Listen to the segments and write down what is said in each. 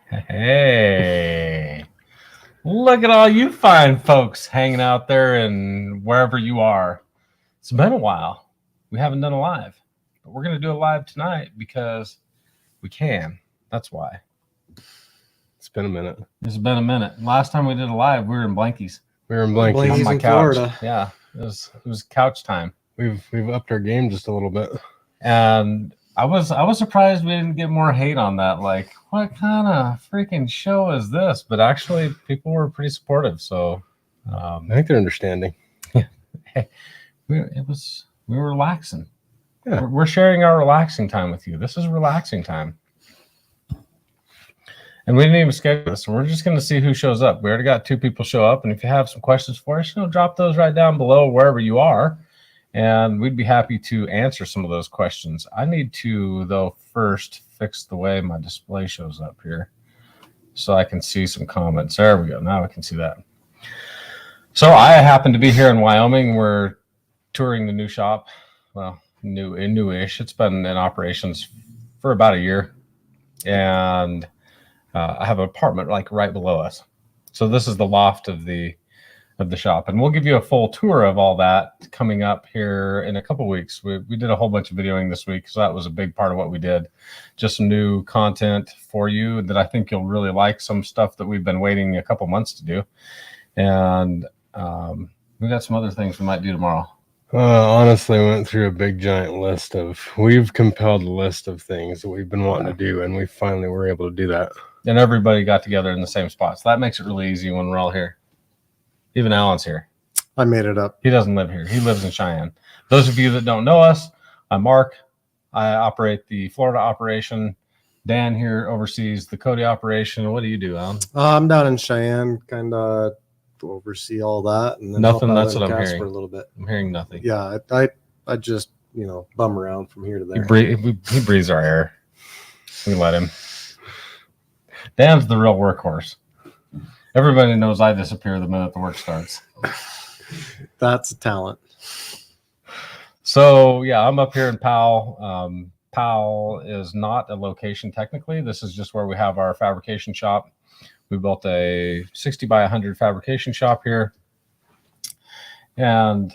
Hey, look at all you fine folks hanging out there and wherever you are. It's been a while. We haven't done a live, but we're going to do a live tonight because we can. That's why. It's been a minute. It's been a minute. Last time we did a live, we were in Blankies. We were in Blankies on my in couch. Florida. Yeah, it was couch time. We've upped our game just a little bit. And I was surprised we didn't get more hate on that. Like, what kind of freaking show is this? But actually, people were pretty supportive. So I think they're understanding. we were relaxing. Yeah. We're sharing our relaxing time with you. This is relaxing time. And we didn't even schedule this. We're just going to see who shows up. We already got 2 people show up. And if you have some questions for us, drop those right down below wherever you are. And we'd be happy to answer some of those questions. I need to, though, first fix the way my display shows up here so I can see some comments. There we go. Now I can see that. So I happen to be here in Wyoming. We're touring the new shop. Well, newish. It's been in operations for about a year. And I have an apartment like right below us. So this is the loft of the shop, and we'll give you a full tour of all that coming up here in a couple weeks. We did a whole bunch of videoing this week, so that was a big part of what we did. Just some new content for you that I think you'll really like, some stuff that we've been waiting a couple months to do. And we got some other things we might do tomorrow. Honestly, went through a big giant list we've compiled a list of things that we've been wanting to do, and we finally were able to do that. And everybody got together in the same spot, so that makes it really easy when we're all here. Even Alan's here. I made it up. He doesn't live here. He lives in Cheyenne. Those of you that don't know us, I'm Mark. I operate the Florida operation. Dan here oversees the Cody operation. What do you do, Alan? I'm down in Cheyenne, kind of oversee all that, and then Nothing. help out That's in what I'm Casper hearing. a little bit. I'm hearing nothing. Yeah, I just bum around from here to there. He breathes our air. We let him. Dan's the real workhorse. Everybody knows I disappear the minute the work starts. That's a talent. So, yeah, I'm up here in Powell. Powell is not a location technically. This is just where we have our fabrication shop. We built a 60 by 100 fabrication shop here. And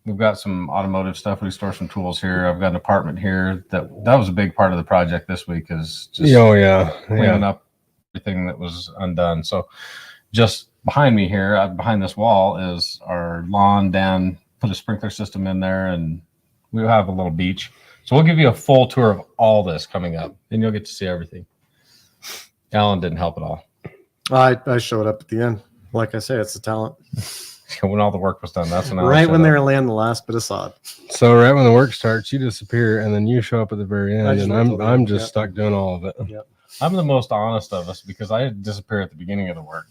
we've got some automotive stuff. We store some tools here. I've got an apartment here. That was a big part of the project this week, is just cleaning up everything that was undone. So just behind me here, behind this wall, is our lawn. Dan put a sprinkler system in there, and we'll have a little beach. So we'll give you a full tour of all this coming up, and you'll get to see everything. Alan didn't help at all. I showed up at the end. Like I say, it's a talent. When all the work was done, that's when Right when they were laying the last bit of sod. So right when the work starts, you disappear, and then you show up at the very end, and I'm just Yep. stuck doing all of it. Yep. I'm the most honest of us because I disappear at the beginning of the work.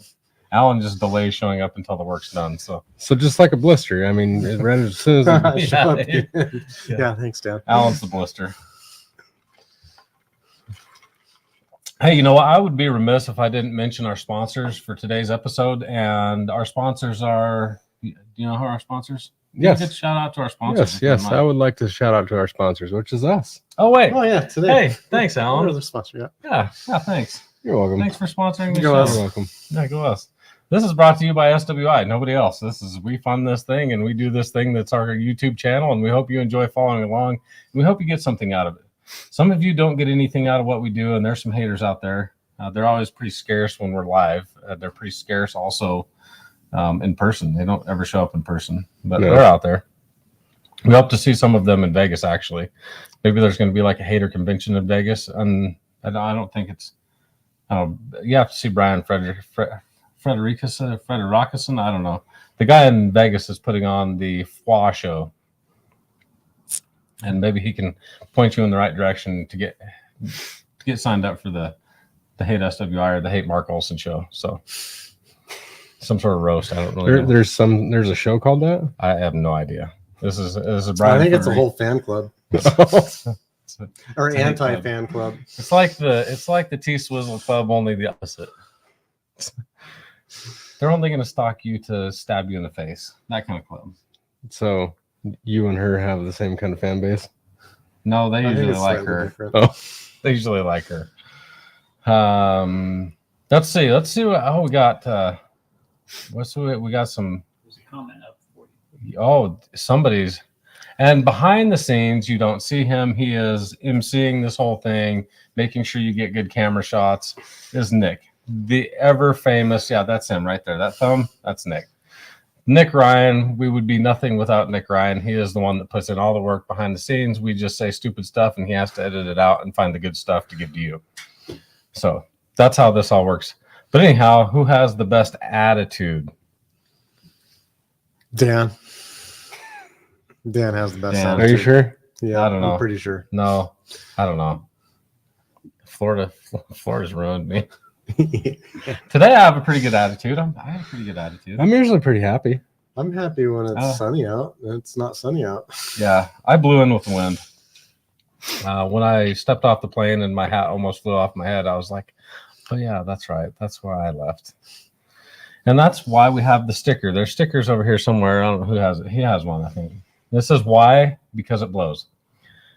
Alan just delays showing up until the work's done. So just like a blister. I mean, it ran as soon as I show up at the end. Yeah, thanks, Dan. Alan's the blister. Hey, you know what? I would be remiss if I didn't mention our sponsors for today's episode. And our sponsors are, do you know who our sponsors? Yes. Good shout out to our sponsors. Yes. I would like to shout out to our sponsors, which is us. Oh, wait. Oh yeah, today. Hey, thanks, Alan. What are the sponsors? Yeah. Yeah, thanks. You're welcome. Thanks for sponsoring the Go show. us. You're welcome. Yeah, go us. This is brought to you by SWI. Nobody else. We fund this thing, and we do this thing that's our YouTube channel, and we hope you enjoy following along. We hope you get something out of it. Some of you don't get anything out of what we do, and there's some haters out there. They're always pretty scarce when we're live. They're pretty scarce also in person. They don't ever show up in person, but they're out there. We hope to see some of them in Vegas, actually. Maybe there's going to be like a hater convention in Vegas, and I don't think it's you have to see Brian Frederiksen. I don't know. The guy in Vegas is putting on the SWI show, and maybe he can point you in the right direction to get signed up for the Hate SWI or the Hate Mark Olson show. So some sort of roast. I don't really know. There's a show called that. I have no idea. This is Brian. I think it's a whole fan club or anti-fan club. It's like the T Swizzle Club, only the opposite. They're only going to stalk you to stab you in the face. That kind of club. So you and her have the same kind of fan base? No, they I think usually it's like slightly her. different. Oh, They usually like her. Let's see. What we got. We got some. There's a comment up for you. Oh, somebody's. And behind the scenes, you don't see him. He is emceeing this whole thing, making sure you get good camera shots. Is Nick, the ever famous? Yeah, that's him right there. That thumb, that's Nick. Nick Ryan. We would be nothing without Nick Ryan. He is the one that puts in all the work behind the scenes. We just say stupid stuff, and he has to edit it out and find the good stuff to give to you. So that's how this all works. But anyhow, who has the best attitude? Dan. Dan has the best Dan. attitude. Are you sure? Yeah, I don't know. I'm pretty sure. No, I don't know. Florida's ruined me. Today I have a pretty good attitude. I have a pretty good attitude. I'm usually pretty happy. I'm happy when it's Oh. sunny out. It's not sunny out. Yeah, I blew in with the wind. When I stepped off the plane and my hat almost flew off my head, I was like, oh yeah, that's right. That's why I left. And that's why we have the sticker. There's stickers over here somewhere. I don't know who has it. He has one, I think. This is why, because it blows.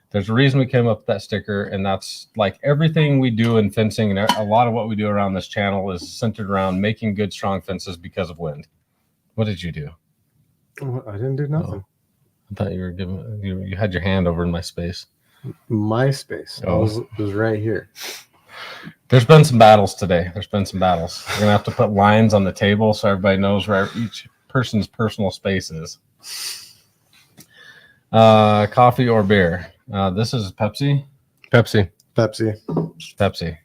There's a reason we came up with that sticker, and that's like everything we do in fencing, and a lot of what we do around this channel is centered around making good, strong fences because of wind. What did you do? I didn't do nothing. I thought you were giving you had your hand over in my space. My space was right here. There's been some battles today. We're gonna have to put lines on the table so everybody knows where each person's personal space is. Coffee or beer? This is Pepsi. Pepsi, Pepsi.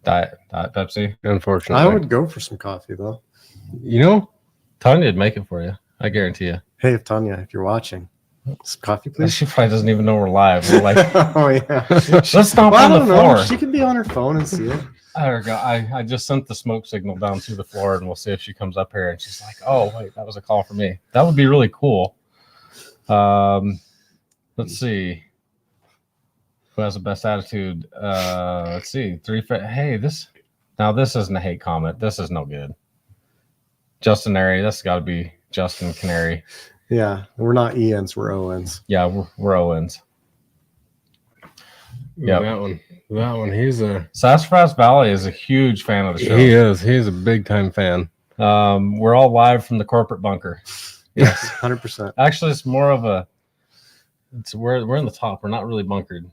Diet Pepsi. unfortunately. I would go for some coffee though. You know, Tanya'd make it for you. I guarantee you. Hey, Tanya, if you're watching, some coffee, please. She probably doesn't even know we're live. We're like, Oh yeah. let's stomp Well, on I the don't know. floor. She could be on her phone and see it. There we go. I just sent the smoke signal down to the floor, and we'll see if she comes up here. And she's like, "Oh, wait, that was a call for me." That would be really cool. Let's see. Who has the best attitude? Let's see. Hey, this isn't a hate comment. This is no good. Justin Airy. That's got to be Justin Canary. Yeah, we're not Ians, we're Owens. Yeah, we're Owens. Yep. That one. He's a Sassafras Valley is a huge fan of the show. he is. He's a big time fan. We're all live from the corporate bunker. Yes, 100%. Actually, it's more of a. We're in the top. We're not really bunkered.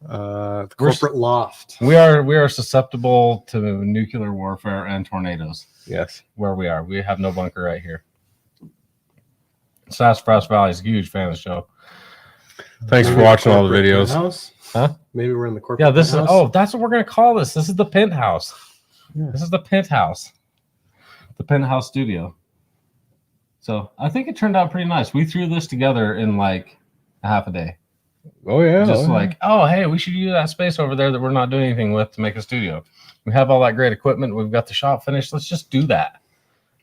The corporate loft. We are susceptible to nuclear warfare and tornadoes. Yes. Where we are, we have no bunker right here. Sassafras Valley is a huge fan of the show. Thanks for watching all the videos. House? Huh? Maybe we're in the corporate. Yeah, this is. penthouse? Oh, that's what we're gonna call this. This is the penthouse. Yeah. This is the penthouse. The penthouse studio. So I think it turned out pretty nice. We threw this together in like a half a day. Oh yeah. Just like, oh, hey, we should use that space over there that we're not doing anything with to make a studio. We have all that great equipment. We've got the shop finished. Let's just do that.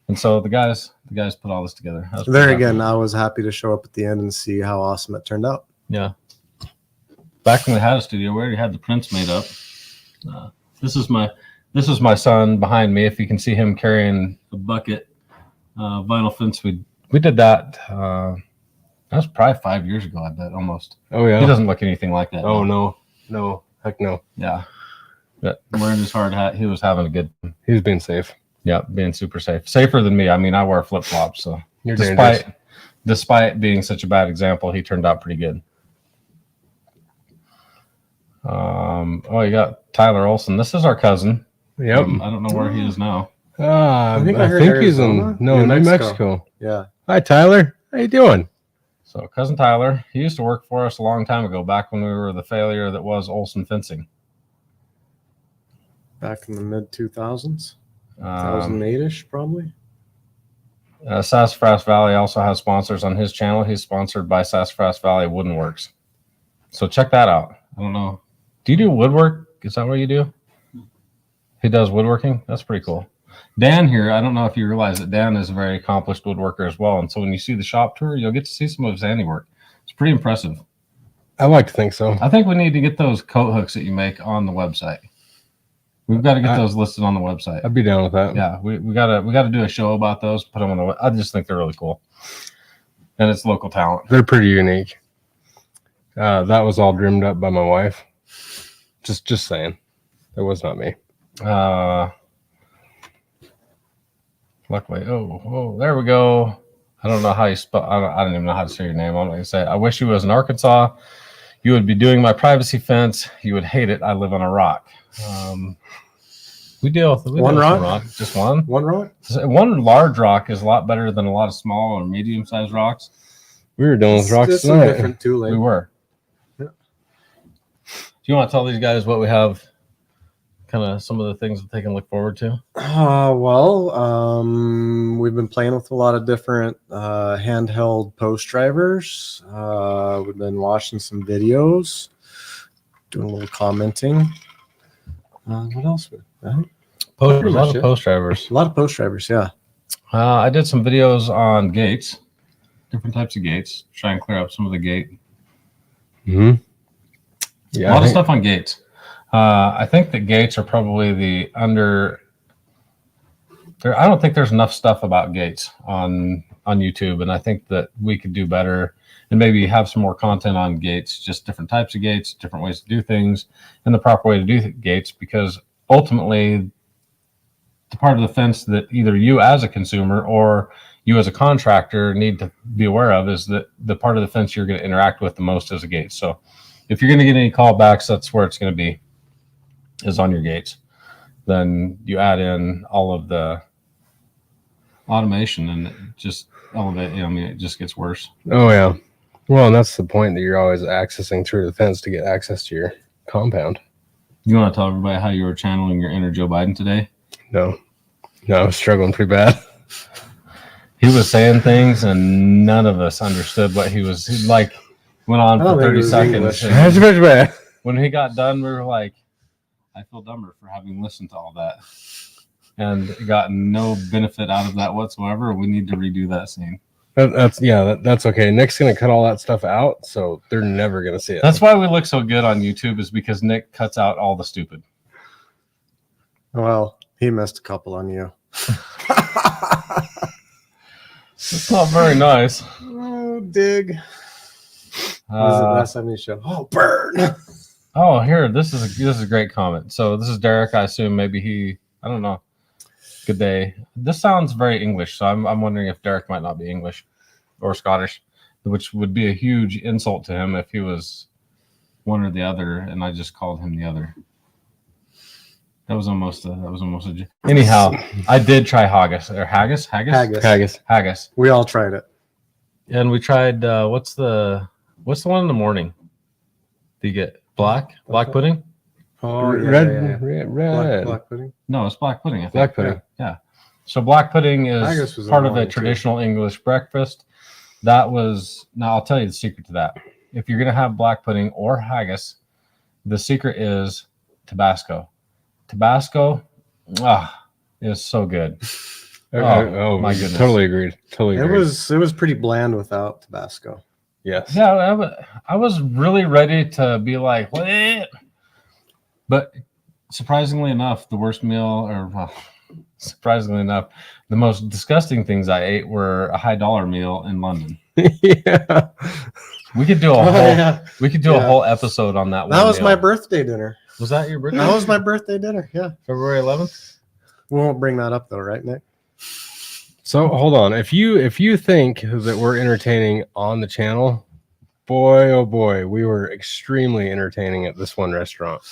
And so the guys put all this together. I was There pretty again, happy. I was happy to show up at the end and see how awesome it turned out. Yeah. Back when we had a studio, we already had the prints made up. This is my son behind me. If you can see him carrying a bucket, vinyl fence. We did that. That was probably 5 years ago. I bet almost. Oh yeah. He doesn't look anything like that. Oh now. no. Heck no. Yeah. But wearing his hard hat, he was having a good. He's being safe. Yeah, being super safe. Safer than me. I mean, I wear flip flops, so You're dangerous. despite being such a bad example, he turned out pretty good. You got Tyler Olson. This is our cousin. Yep. I don't know where he is now. I think think, I heard he's in Arizona? New New Mexico. Yeah. Hi Tyler. How you doing? So cousin Tyler, he used to work for us a long time ago, back when we were the failure that was Olson Fencing. Back in the mid 2000s, Um, 2008ish, probably. Sassafras Valley also has sponsors on his channel. He's sponsored by Sassafras Valley Wooden Works. So check that out. I don't know. Do you do woodwork? Is that what you do? He does woodworking? That's pretty cool. Dan here, I don't know if you realize that Dan is a very accomplished woodworker as well. And so when you see the shop tour, you'll get to see some of his handiwork. It's pretty impressive. I like to think so. I think we need to get those coat hooks that you make on the website. We've got to get those listed on the website. I'd be down with that. Yeah, we gotta do a show about those. Put them on the. I just think they're really cool, and it's local talent. They're pretty unique. That was all dreamed up by my wife. Just saying. That was not me. Luckily, there we go. I don't know how you spell. I don't even know how to say your name. I'm going to say, I wish you was in Arkansas. You would be doing my privacy fence. You would hate it. I live on a rock. We deal with One rock? rock. Just one. One rock? One large rock is a lot better than a lot of small or medium-sized rocks. We were dealing with rocks It's tonight. different too, We like. were. Yeah. Do you want to tell these guys what we have? Kind of some of the things that they can look forward to. We've been playing with a lot of different handheld post drivers. We've been watching some videos, doing a little commenting. What else? A lot much of it. post drivers. A lot of post drivers, yeah. I did some videos on gates, different types of gates. Try and clear up some of the gate. Mm-hmm. A Yeah, lot of stuff on gates. I think that gates are probably I don't think there's enough stuff about gates on YouTube, and I think that we could do better and maybe have some more content on gates, just different types of gates, different ways to do things, and the proper way to do gates, because ultimately the part of the fence that either you as a consumer or you as a contractor need to be aware of is that the part of the fence you're going to interact with the most is a gate. So if you're going to get any callbacks, that's where it's going to be, is on your gates. Then you add in all of the automation and it just elevate. It just gets worse. Oh yeah. Well, and that's the point, that you're always accessing through the fence to get access to your compound. You want to tell everybody how you were channeling your inner Joe Biden today? No, I was struggling pretty bad. He was saying things and none of us understood what he went on I don't for think 30 it was seconds. English. And That's pretty bad. when he got done, we were like, I feel dumber for having listened to all that and got no benefit out of that whatsoever. We need to redo that scene. That's okay. Nick's gonna cut all that stuff out, so they're never gonna see it. That's why we look so good on YouTube, is because Nick cuts out all the stupid. Well, he missed a couple on you. It's not very nice. Oh, dig. What was it last time you showed? Oh, burn. Oh, here, this is a great comment. So this is Derek. I assume maybe I don't know. Good day. This sounds very English, so I'm wondering if Derek might not be English or Scottish, which would be a huge insult to him if he was one or the other, and I just called him the other. That was almost a. Anyhow, I did try haggis. Haggis. We all tried it. And we tried what's the one in the morning? Do you get black pudding? Oh, red. Black pudding. No, it's black pudding. I think. Black pudding. Yeah. So black pudding Haggis was is part in the of a morning, too. traditional English breakfast. Now I'll tell you the secret to that. If you're going to have black pudding or haggis, the secret is Tabasco. Tabasco is so good. Oh, my goodness. Totally agreed. Totally agreed. It was pretty bland without Tabasco. Yes. Yeah, I was really ready to be like, what? But surprisingly enough, the most disgusting things I ate were a high dollar meal in London. Yeah. We could do a whole episode on that one. That was meal. my birthday dinner. Was that your birthday? That was my birthday dinner. Yeah. February 11th? We won't bring that up though, right, Nick? So hold on. If you think that we're entertaining on the channel, boy, oh boy, we were extremely entertaining at this one restaurant.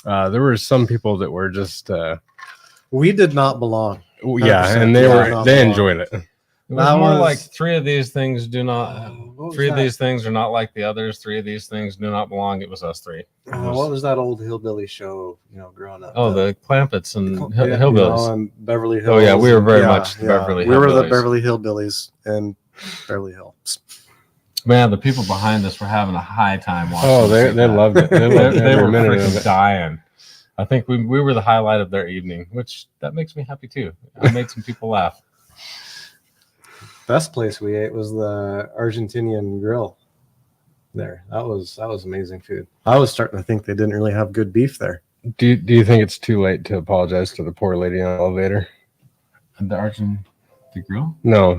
There were some people that were just We did not belong. yeah, 100%. and Yeah, they enjoyed it. It was That more was- like three of these things do not. What was Three of that? these things are not like the others. Three of these things do not belong. It was us three. What was that old hillbilly show? Growing up. Oh, the Clampets and Yeah, Hillbillies. and Beverly Hills. Oh, yeah, we were very Yeah, much the yeah. Beverly We were the Hillbillies. Beverly Hillbillies in Beverly Hills. Man, the people behind us were having a high time watching. Oh, us they eat that. loved it. They They, loved they every were minute of freaking it. dying. I think we were the highlight of their evening, which that makes me happy too. I made some people laugh. Best place we ate was the Argentinian grill. There, that was amazing food. I was starting to think they didn't really have good beef there. Do you think it's too late to apologize to the poor lady on the elevator? And the grill? No.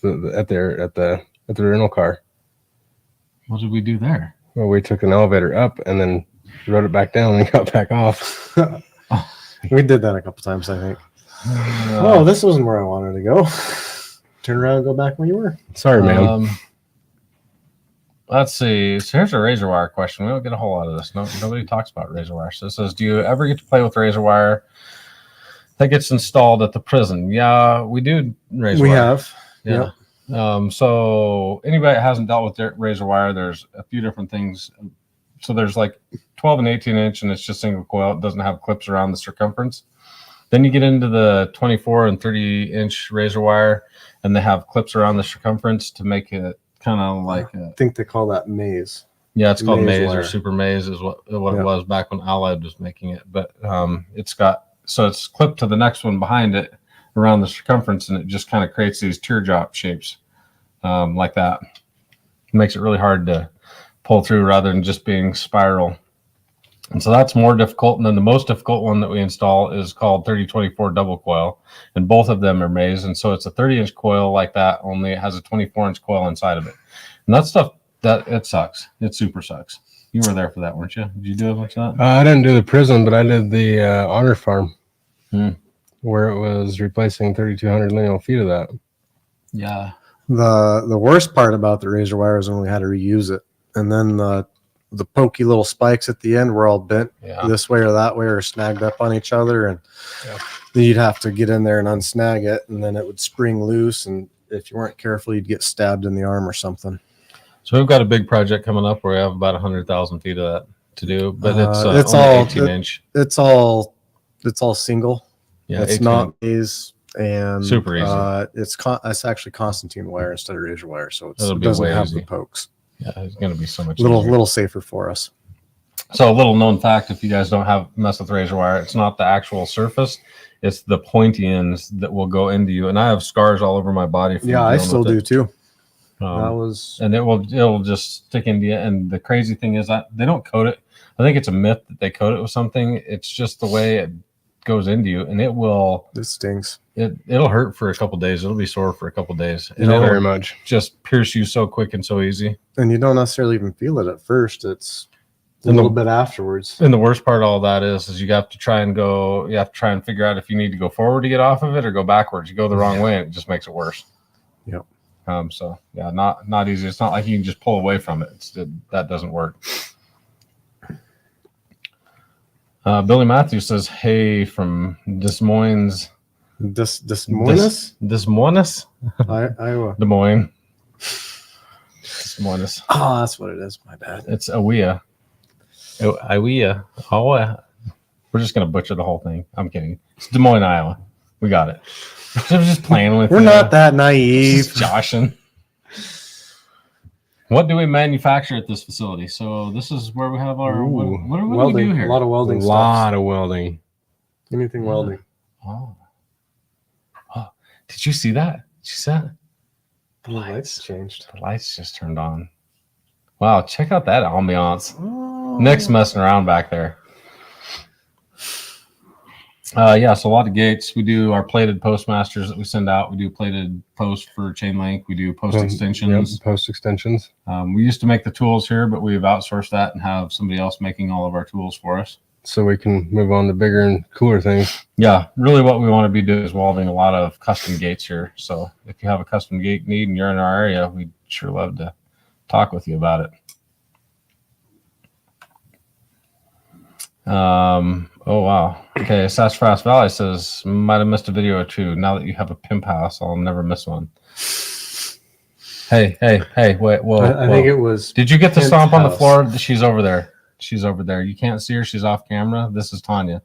At the rental car. What did we do there? Well, we took an elevator up and then rode it back down and got back off. We did that a couple times, I think. Oh, this wasn't where I wanted to go. Turn around and go back where you were. Sorry, man. Let's see. So here's a razor wire question. We don't get a whole lot of this. Nobody talks about razor wire. So it says, do you ever get to play with razor wire that gets installed at the prison? Yeah, we do. Razor We wire. have. Yeah. So anybody that hasn't dealt with their razor wire, there's a few different things. So there's like 12 and 18 inch, and it's just single coil. It doesn't have clips around the circumference. Then you get into the 24 and 30 inch razor wire, and they have clips around the circumference to make it kind of like I think they call that maze. yeah, it's called Maze maze wire. or super maze is what Yeah. it was back when Allied was making it. But it's clipped to the next one behind it around the circumference, and it just kind of creates these teardrop shapes like that. It makes it really hard to pull through rather than just being spiral. And so that's more difficult. And then the most difficult one that we install is called 3024 double coil. And both of them are maze. And so it's a 30 inch coil like that, only it has a 24 inch coil inside of it. And that stuff, that it sucks. It super sucks. You were there for that, weren't you? Did you do a bunch of that? I didn't do the prison, but I did the honor farm where it was replacing 3,200 lineal feet of that. Yeah. The worst part about the razor wire is when we had to reuse it. And then the pokey little spikes at the end were all bent this way or that way or snagged up on each other. And then you'd have to get in there and unsnag it, and then it would spring loose. And if you weren't careful, you'd get stabbed in the arm or something. So we've got a big project coming up where we have about 100,000 feet of that to do, but it's all- only 18 inch. It's all single. Yeah, It's 18. not maze, and Super easy. It's actually Constantine wire instead of razor wire, so It'll it be doesn't way have easy. the pokes. Yeah, it's going to be so much Little easier. safer for us. So a little known fact, if you guys don't have mess with razor wire, it's not the actual surface, it's the pointy ends that will go into you. And I have scars all over my body. From Yeah, I dealing still with do it. too. And it'll just stick into you. And the crazy thing is that they don't coat it. I think it's a myth that they coat it with something. It's just the way it goes into you, and it stings. It'll hurt for a couple days. It'll be sore for a couple days. Not very much. Just pierce you so quick and so easy. And you don't necessarily even feel it at first. It's a And little bit afterwards. And the worst part of all that is you have to try and figure out if you need to go forward to get off of it or go backwards. You go the wrong way and it just makes it worse. Yep. So yeah, not easy. It's not like you can just pull away from it. That doesn't work. Billy Matthews says, hey, from Des Moines. Des Moines? Des Moines? Iowa. Des Moines. Des Moines. Oh, that's what it is. My bad. It's Awea. Awea. Oh, we're just going to butcher the whole thing. I'm kidding. It's Des Moines, Iowa. We got it. I'm just playing with We're not that naive. Just joshing. What do we manufacture at this facility? So this is where we have our what do we do here? A lot of welding A stuff. lot of welding. Anything welding. Oh, did you see that? Did you see that? The lights changed. The lights just turned on. Wow, check out that ambiance. Oh. Nick's messing around back there. Yeah, so a lot of gates. We do our plated postmasters that we send out. We do plated post for chain link. We do post extensions. Yep, post extensions. We used to make the tools here, but we've outsourced that and have somebody else making all of our tools for us. So we can move on to bigger and cooler things. Yeah, really what we want to be doing is welding a lot of custom gates here. So if you have a custom gate need and you're in our area, we'd sure love to talk with you about it. Oh wow. Okay, Sassafras Valley says, might have missed a video or two. Now that you have a pimp house, I'll never miss one. Hey, wait, whoa. I think it was. Did you get the Pimp stomp on the house. floor? She's over there. She's over there. You can't see her. She's off camera. This is Tanya.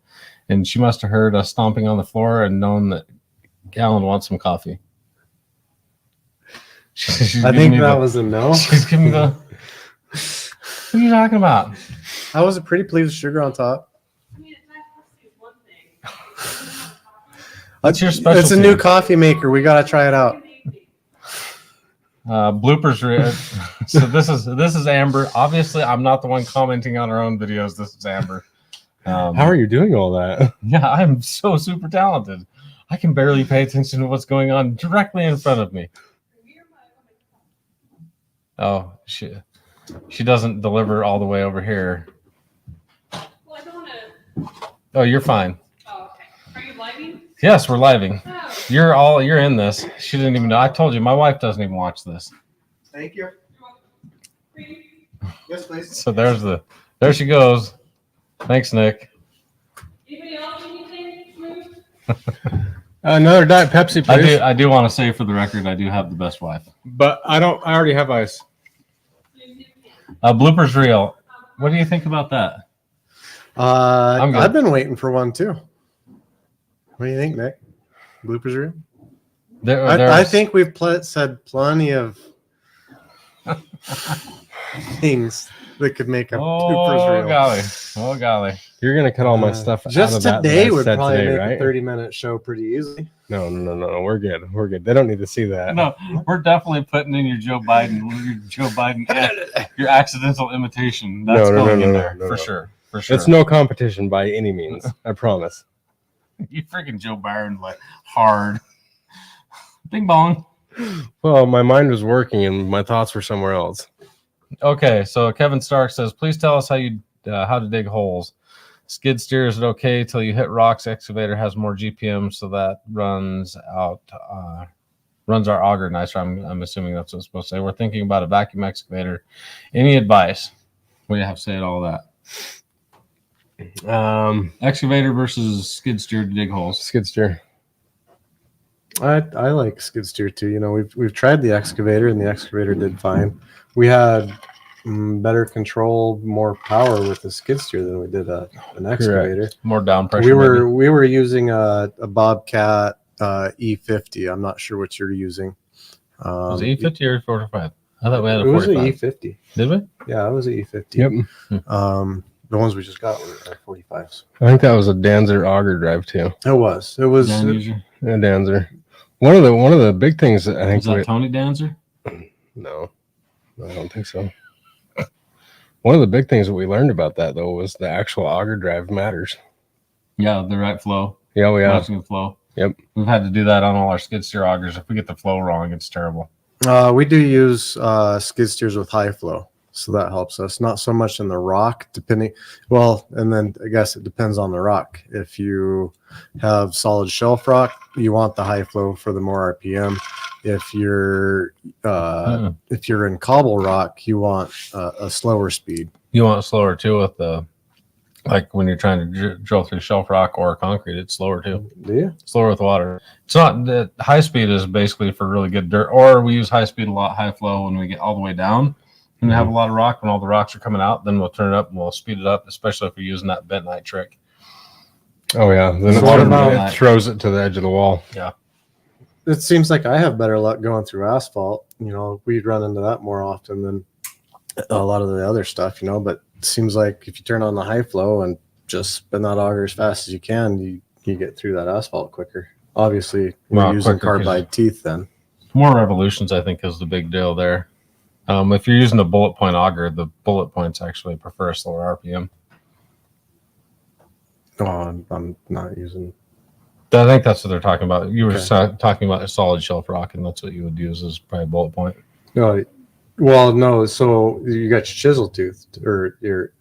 And she must have heard us stomping on the floor and known that Alan wants some coffee. She's I giving think me that the- was a no. She's giving me the. What are you talking about? I was pretty pleased with sugar on top. I mean, it's not one thing. That's your specialty. It's a new coffee maker. We gotta try it out. Bloopers. So this is Amber. Obviously, I'm not the one commenting on our own videos. This is Amber. How are you doing all that? Yeah, I'm so super talented. I can barely pay attention to what's going on directly in front of me. Oh, she doesn't deliver all the way over here. Well, I don't want to. Oh, you're fine. Oh. Yes, we're living. Oh, You're in this. She didn't even know. I told you, my wife doesn't even watch this. Thank you. cream. Yes, please. So there she goes. Thanks, Nick. Anybody else need anything? Smooth? Another Diet Pepsi, please. I do want to say for the record, I do have the best wife. But I already have ice. Bloopers reel. What do you think about that? I'm good. I've been waiting for one too. What do you think, Nick? Bloopers reel? I think we've said plenty of things that could make a bloopers reel. golly. Oh, golly. You're going to cut all my stuff Just out of that today I would said probably today, make right? a 30-minute show pretty easily. No. We're good. We're good. They don't need to see that. No, we're definitely putting in your Joe Biden, your accidental imitation. That's going in there for sure. For sure. It's no competition by any means. I promise. You freaking Joe Biden like hard. Bing bong. Well, my mind was working and my thoughts were somewhere else. Okay, so Kevin Stark says, please tell us how to dig holes. Skid steer, is it okay till you hit rocks? Excavator has more GPM, so that runs our auger nicer. I'm assuming that's what it's supposed to say. We're thinking about a vacuum excavator. Any advice? What do you have to say to all that? Excavator versus skid steer to dig holes. Skid steer. I like skid steer too. You know, we've tried the excavator and the excavator did fine. We had better control, more power with the skid steer than we did an excavator. Correct. More down pressure. We were using a Bobcat E50. I'm not sure what you're using. Was it E50 or 45? I thought we had a 45. It was an E50. Did we? Yeah, it was an E50. Yep. The ones we just got were 45s. I think that was a Danzer auger drive too. It was. Dan user? A Danzer. One of the big things that I think Was that Tony Danzer? No, I don't think so. One of the big things that we learned about that though was the actual auger drive matters. Yeah, the right flow. Yeah, we have. Matching the flow. Yep. We've had to do that on all our skid steer augers. If we get the flow wrong, it's terrible. We do use skid steers with high flow, so that helps us. Not so much in the rock, depending. Well, and then I guess it depends on the rock. If you have solid shelf rock, you want the high flow for the more RPM. If you're in cobble rock, you want a slower speed. You want it slower too with the, like when you're trying to drill through shelf rock or concrete, it's slower too. Do you? Slower with water. It's not the high speed is basically for really good dirt, or we use high speed a lot, high flow when we get all the way down. When we have a lot of rock, when all the rocks are coming out, then we'll turn it up and we'll speed it up, especially if we're using that bentonite trick. Oh yeah, then it throws it to the edge of the wall. Yeah. It seems like I have better luck going through asphalt. You know, we'd run into that more often than a lot of the other stuff, you know, but it seems like if you turn on the high flow and just spin that auger as fast as you can, you get through that asphalt quicker. Obviously, we're using carbide teeth then. More revolutions, I think, is the big deal there. If you're using the bullet point auger, the bullet points actually prefer a slower RPM. Oh, I'm not using. I think that's what they're talking about. You were talking about a solid shelf rock, and that's what you would use as probably bullet point. No, well, no. So you got your chisel tooth, or your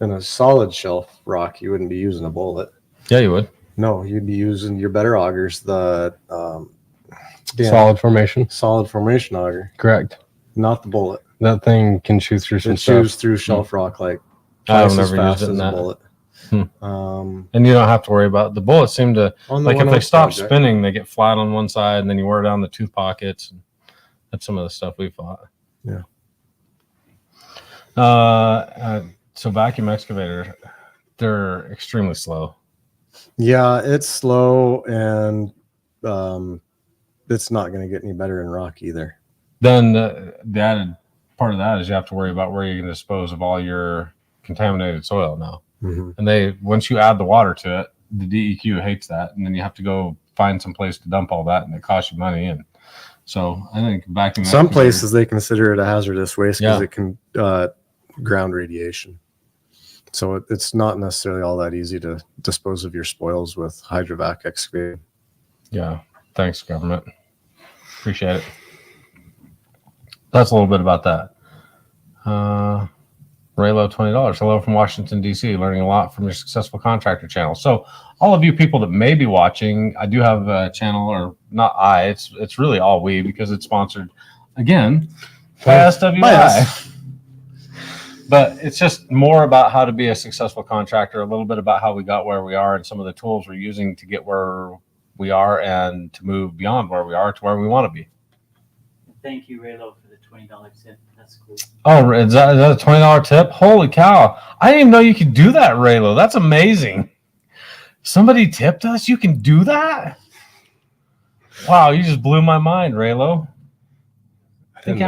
in a solid shelf rock, you wouldn't be using a bullet. Yeah, you would. No, you'd be using your better augers, the Solid formation auger. Correct. Not the bullet. That thing can chew through some It stuff. chews through shelf rock like I've twice as never fast used it in as a that. bullet. And you don't have to worry about the bullets. Seem to On the like if they 108 stop project. spinning, they get flat on one side, and then you wear down the tooth pockets. And that's some of the stuff we fought. Yeah. So vacuum excavator, they're extremely slow. Yeah, it's slow, and it's not going to get any better in rock either. Then the added part of that is you have to worry about where you're going to dispose of all your contaminated soil now. Mm-hmm. And once you add the water to it, the DEQ hates that, and then you have to go find some place to dump all that, and it costs you money. And so I think vacuum. Some excavator- places they consider it a hazardous waste because Yeah. it can ground radiation. So it's not necessarily all that easy to dispose of your spoils with hydrovac excavating. Yeah. Thanks, government. Appreciate it. That's a little bit about that. Raylo, $20. Hello from Washington, D.C. Learning a lot from your successful contractor channel. So all of you people that may be watching, I do have a channel, or not it's really all we, because it's sponsored, again, by SWI. By us. But it's just more about how to be a successful contractor, a little bit about how we got where we are and some of the tools we're using to get where we are and to move beyond where we are to where we want to be. Thank you, Raylo, for the $20 tip. That's cool. Oh, is that a $20 tip? Holy cow. I didn't even know you could do that, Raylo. That's amazing. Somebody tipped us? You can do that? Wow, you just blew my mind, Raylo. I didn't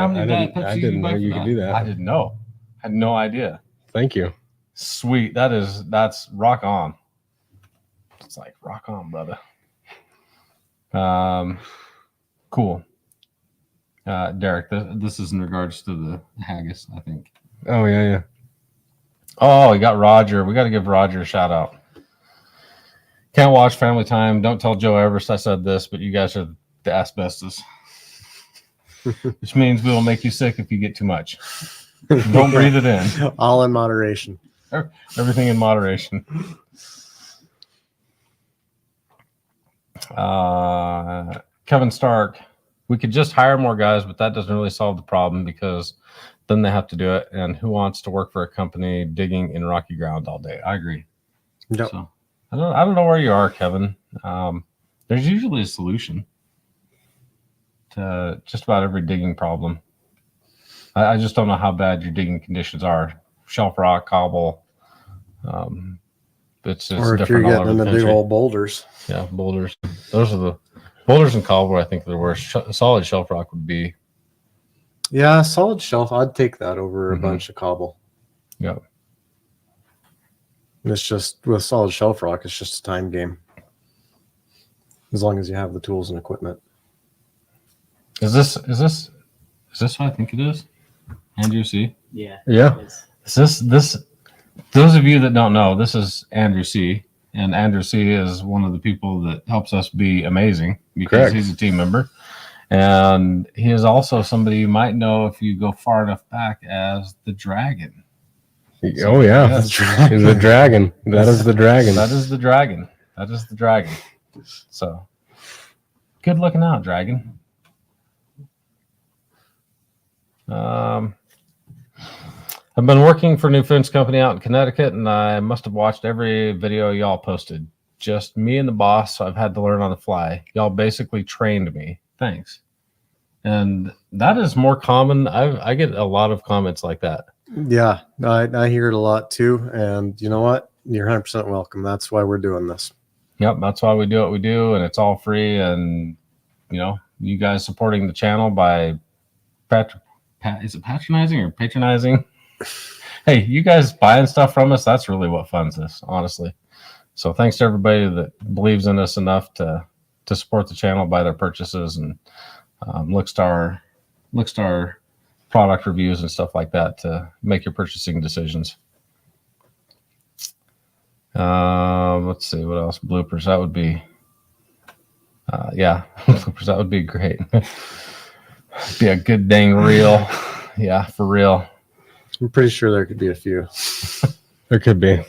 know you could do that. I didn't know. I had no idea. Thank you. Sweet. That's rock on. It's like rock on, brother. Cool. Derek, this is in regards to the haggis, I think. Oh, yeah. Oh, we got Roger. We got to give Roger a shout out. Can't watch Family Time. Don't tell Joe Everest I said this, but you guys are the asbestos. Which means we will make you sick if you get too much. Don't breathe it in. All in moderation. Everything in moderation. Kevin Stark. We could just hire more guys, but that doesn't really solve the problem because then they have to do it. And who wants to work for a company digging in rocky ground all day? I agree. Yep. So I don't know where you are, Kevin. There's usually a solution to just about every digging problem. I just don't know how bad your digging conditions are. Shelf rock, cobble. It's Or if different you're all getting over in the the big country. old boulders. Yeah, boulders. Those are the boulders and cobble. I think are the worst. Solid shelf rock would be. Yeah, solid shelf. I'd take that over a Mhm. bunch of cobble. Yeah. It's just with solid shelf rock, it's just a time game. As long as you have the tools and equipment. Is this what I think it is? Andrew C. Yeah. Yeah. it is. Is this those of you that don't know, this is Andrew C. And Andrew C is one of the people that helps us be amazing because Correct. he's a team member. And he is also somebody you might know if you go far enough back as the Dragon. Oh, yeah. Yeah. He's the dragon. That is the dragon. That is the Dragon. That is the Dragon. So good looking out, Dragon. I've been working for a new fence company out in Connecticut, and I must have watched every video y'all posted. Just me and the boss, so I've had to learn on the fly. Y'all basically trained me. Thanks. And that is more common. I get a lot of comments like that. Yeah, I hear it a lot too. And you know what? You're 100% welcome. That's why we're doing this. Yep, that's why we do what we do, and it's all free. And you guys supporting the channel by is it patronizing or patronizing? Hey, you guys buying stuff from us, that's really what funds this, honestly. So thanks to everybody that believes in us enough to support the channel by their purchases and looks to our product reviews and stuff like that to make your purchasing decisions. Let's see what else. Bloopers, that would be bloopers, that would be great. Be a good dang reel. Yeah, for real. I'm pretty sure there could be a few. There could be.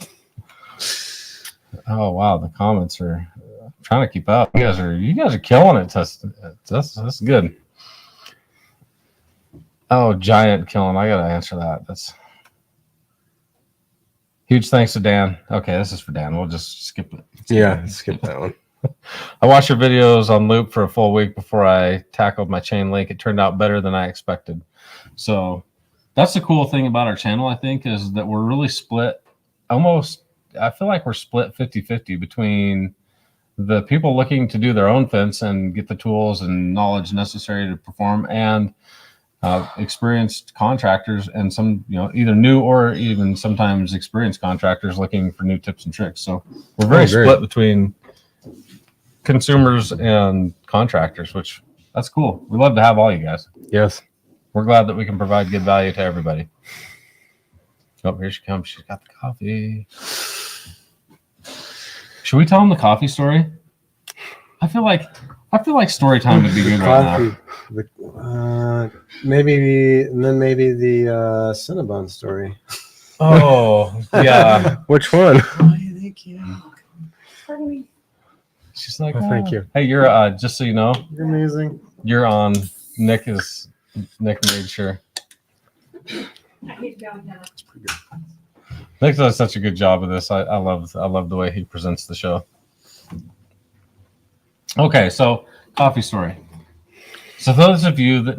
Oh wow, the comments are trying to keep up. You guys are killing it. That's good. Oh, giant killing. I gotta answer that. That's huge thanks to Dan. Okay, this is for Dan. We'll just skip it. Yeah, skip that one. I watched your videos on loop for a full week before I tackled my chain link. It turned out better than I expected. So that's the cool thing about our channel, I think, is that we're really split. Almost, I feel like we're split 50-50 between the people looking to do their own fence and get the tools and knowledge necessary to perform, and experienced contractors and some, either new or even sometimes experienced contractors looking for new tips and tricks. So we're very split between consumers and contractors, which that's cool. We love to have all you guys. Yes. We're glad that we can provide good value to everybody. Oh, here she comes. She's got the coffee. Should we tell them the coffee story? I feel like story time would be good right now. Maybe the Cinnabon story. Oh, yeah. Which one? Oh, thank you. She's like, Oh, thank you. Hey, you're just so you know, You're amazing. you're on. Nick made sure. I hate downtown. That's pretty good. Nick does such a good job of this. I love the way he presents the show. Okay, so coffee story. So those of you that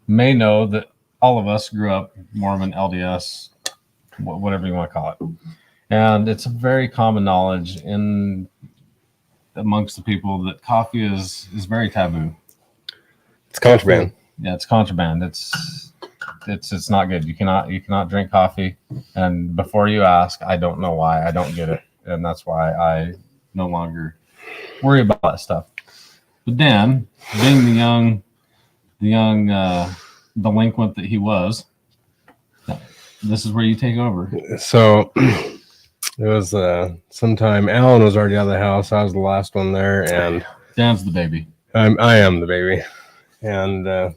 may know that all of us grew up Mormon, LDS, whatever you want to call it, and it's a very common knowledge amongst the people that coffee is very taboo. It's contraband. Yeah, it's contraband. It's not good. You cannot drink coffee. And before you ask, I don't know why. I don't get it, and that's why I no longer worry about that stuff. But Dan, being the young delinquent that he was, this is where you take over. So it was sometime Alan was already out of the house. I was the last one there, and Dan's the baby. I am the baby. And I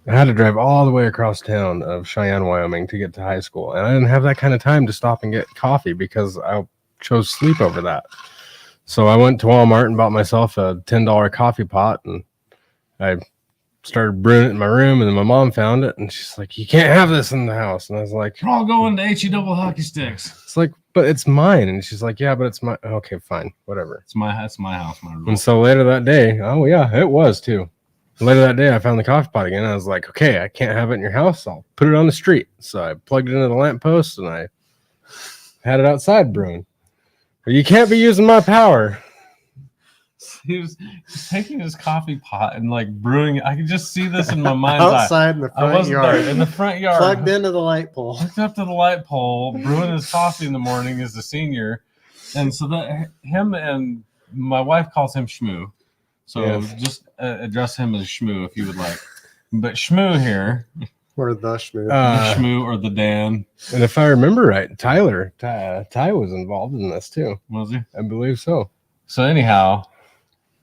had to drive all the way across town of Cheyenne, Wyoming to get to high school. And I didn't have that kind of time to stop and get coffee because I chose sleep over that. So I went to Walmart and bought myself a $10 coffee pot, and I started brewing it in my room, and then my mom found it, and she's like, "You can't have this in the house." And I was like, We're all going to HE double hockey sticks. "It's like, but it's mine." And she's like, "Yeah, but it's my." Okay, fine, whatever. It's my house, my rule. And so later that day, oh yeah, it was too. Later that day, I found the coffee pot again. I was like, "Okay, I can't have it in your house. I'll put it on the street." So I plugged it into the lamppost, and I had it outside brewing. But you can't be using my power. He was taking his coffee pot and like brewing it. I could just see this in my mind's eye. Outside in the I front wasn't yard. there in the front yard. Plugged into the light pole. Hooked up to the light pole, brewing his coffee in the morning as a senior. And so that him and my wife calls him Shmoo. So Yes. just address him as Shmoo if you would like. But Shmoo here, Or the schmoo. the Shmoo or the Dan, And if I remember right, Ty was involved in this too. was he? I believe so. So anyhow,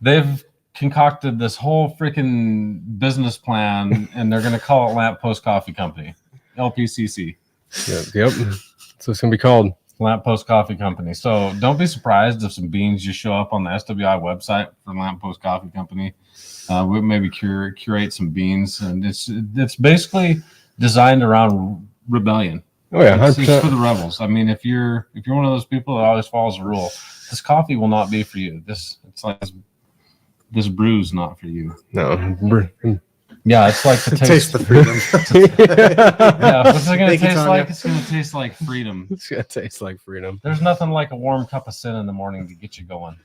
they've concocted this whole freaking business plan, and they're going to call it Lamppost Coffee Company, LPCC, Yep. So it's gonna be called. Lamppost Coffee Company. So don't be surprised if some beans just show up on the SWI website for Lamppost Coffee Company. We maybe curate some beans, and it's basically designed around rebellion. Oh yeah, It's for 100%. the rebels. I mean, if you're one of those people that always follows the rule, this coffee will not be for you. It's like this brew's not for you. No. Yeah, it's like the Taste taste. the freedom. Yeah, what's it gonna Thank you, taste Tanya. like? It's gonna taste like freedom. It's gonna taste like freedom. There's nothing like a warm cup of sin in the morning to get you going.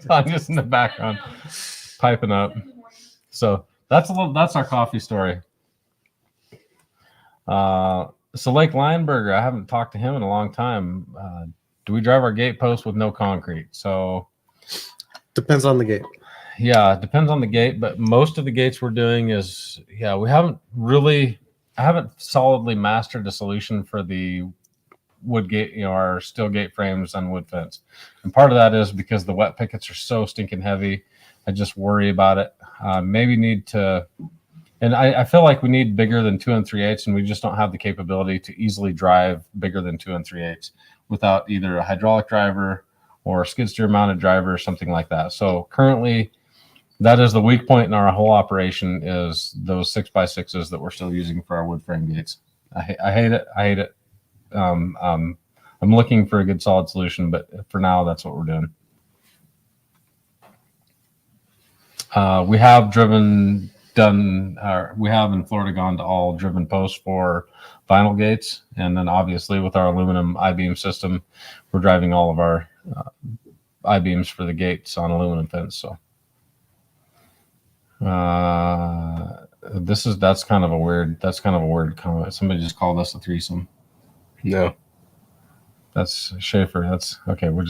Tanya's in the background, piping up. So that's our coffee story. So Lake Lionberger, I haven't talked to him in a long time. Do we drive our gate post with no concrete? So Depends on the gate. yeah, it depends on the gate, but most of the gates we're doing is, I haven't solidly mastered a solution for the wood gate, our steel gate frames and wood fence. And part of that is because the wet pickets are so stinking heavy. I just worry about it. Maybe need to, and I feel like we need bigger than 2 3/8, and we just don't have the capability to easily drive bigger than 2 3/8 without either a hydraulic driver or a skid steer mounted driver or something like that. So currently, that is the weak point in our whole operation is those 6x6s that we're still using for our wood frame gates. I hate it. I hate it. I'm looking for a good solid solution, but for now, that's what we're doing. We have in Florida gone to all driven posts for vinyl gates. And then obviously with our aluminum I-beam system, we're driving all of our I-beams for the gates on aluminum fence. So that's kind of a weird comment. Somebody just called us a threesome. No. That's Schaefer. That's okay. Well,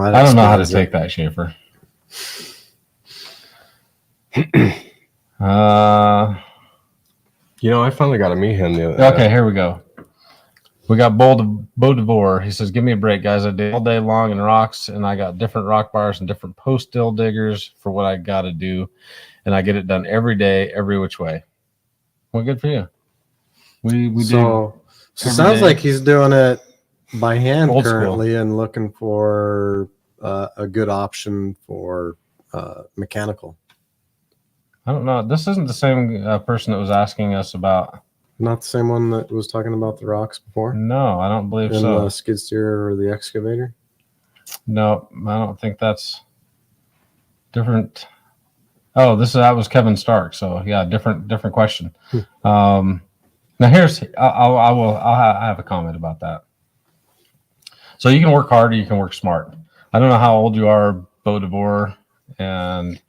I don't know how to take that, Schaefer. I finally got to meet him the other Okay, here we go. We got Bodivore. He says, "Give me a break, guys. I did all day long in rocks, and I got different rock bars and different post dill diggers for what I got to do, and I get it done every day, every which way." Well, good for you. We do So it every sounds day. like he's doing it by hand Old school. currently and looking for a good option for mechanical. I don't know. This isn't the same person that was asking us about. Not the same one that was talking about the rocks before No, I don't believe in so. the skid steer or the excavator. No, I don't think that's different. Oh, that was Kevin Stark. So yeah, different question. Now here's I have a comment about that. So you can work hard or you can work smart. I don't know how old you are, Bodivore, and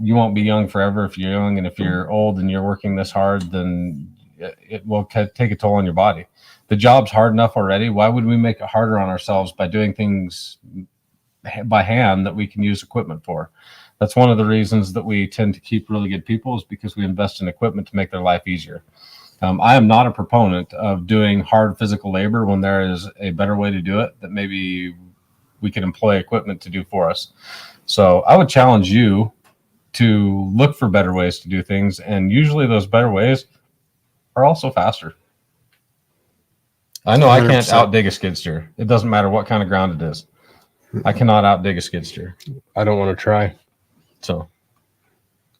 you won't be young forever if you're young. And if you're old and you're working this hard, then it will take a toll on your body. The job's hard enough already. Why would we make it harder on ourselves by doing things by hand that we can use equipment for? That's one of the reasons that we tend to keep really good people, is because we invest in equipment to make their life easier. I am not a proponent of doing hard physical labor when there is a better way to do it that maybe we can employ equipment to do for us. So I would challenge you to look for better ways to do things. And usually those better ways are also faster. I know I can't 100%. outdig a skid steer. It doesn't matter what kind of ground it is. I cannot outdig a skid steer. I don't want to try. So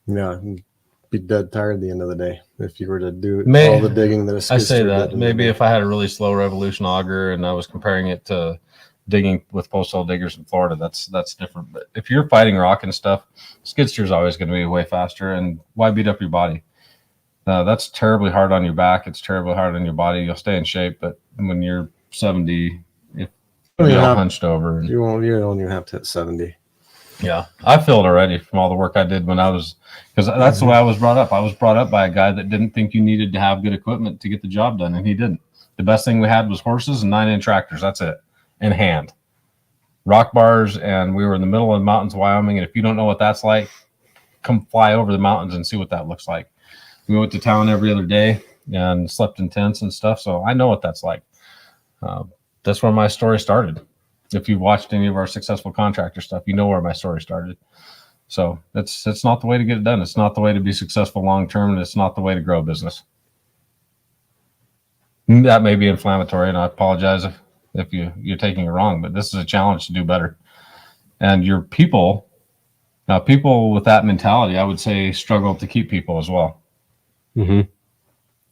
Yeah, you'd be dead tired at the end of the day if you were to do May- all the digging that a skid I say steer that did. maybe if I had a really slow revolution auger and I was comparing it to digging with postal diggers in Florida, that's different. But if you're fighting rock and stuff, skid steer is always going to be way faster. And why beat up your body? That's terribly hard on your back. It's terribly hard on your body. You'll stay in shape, but when you're 70, if you're all hunched over. You don't even have to hit 70. Yeah, I feel it already from all the work I did when I was, because that's the way I was brought up. I was brought up by a guy that didn't think you needed to have good equipment to get the job done, and he didn't. The best thing we had was horses and 9-inch tractors. That's it, and hand, rock bars, and we were in the middle of the mountains of Wyoming. And if you don't know what that's like, come fly over the mountains and see what that looks like. We went to town every other day and slept in tents and stuff, so I know what that's like. That's where my story started. If you've watched any of our successful contractor stuff, you know where my story started. So it's not the way to get it done. It's not the way to be successful long term, and it's not the way to grow a business. That may be inflammatory, and I apologize if you're taking it wrong, but this is a challenge to do better. And your people with that mentality, I would say, struggle to keep people as well. Mm-hmm.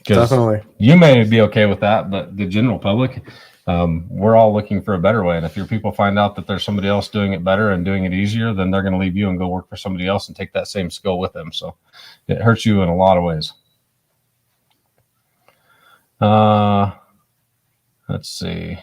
Definitely. You may be okay with that, but the general public, we're all looking for a better way. And if your people find out that there's somebody else doing it better and doing it easier, then they're going to leave you and go work for somebody else and take that same skill with them. So it hurts you in a lot of ways. Let's see.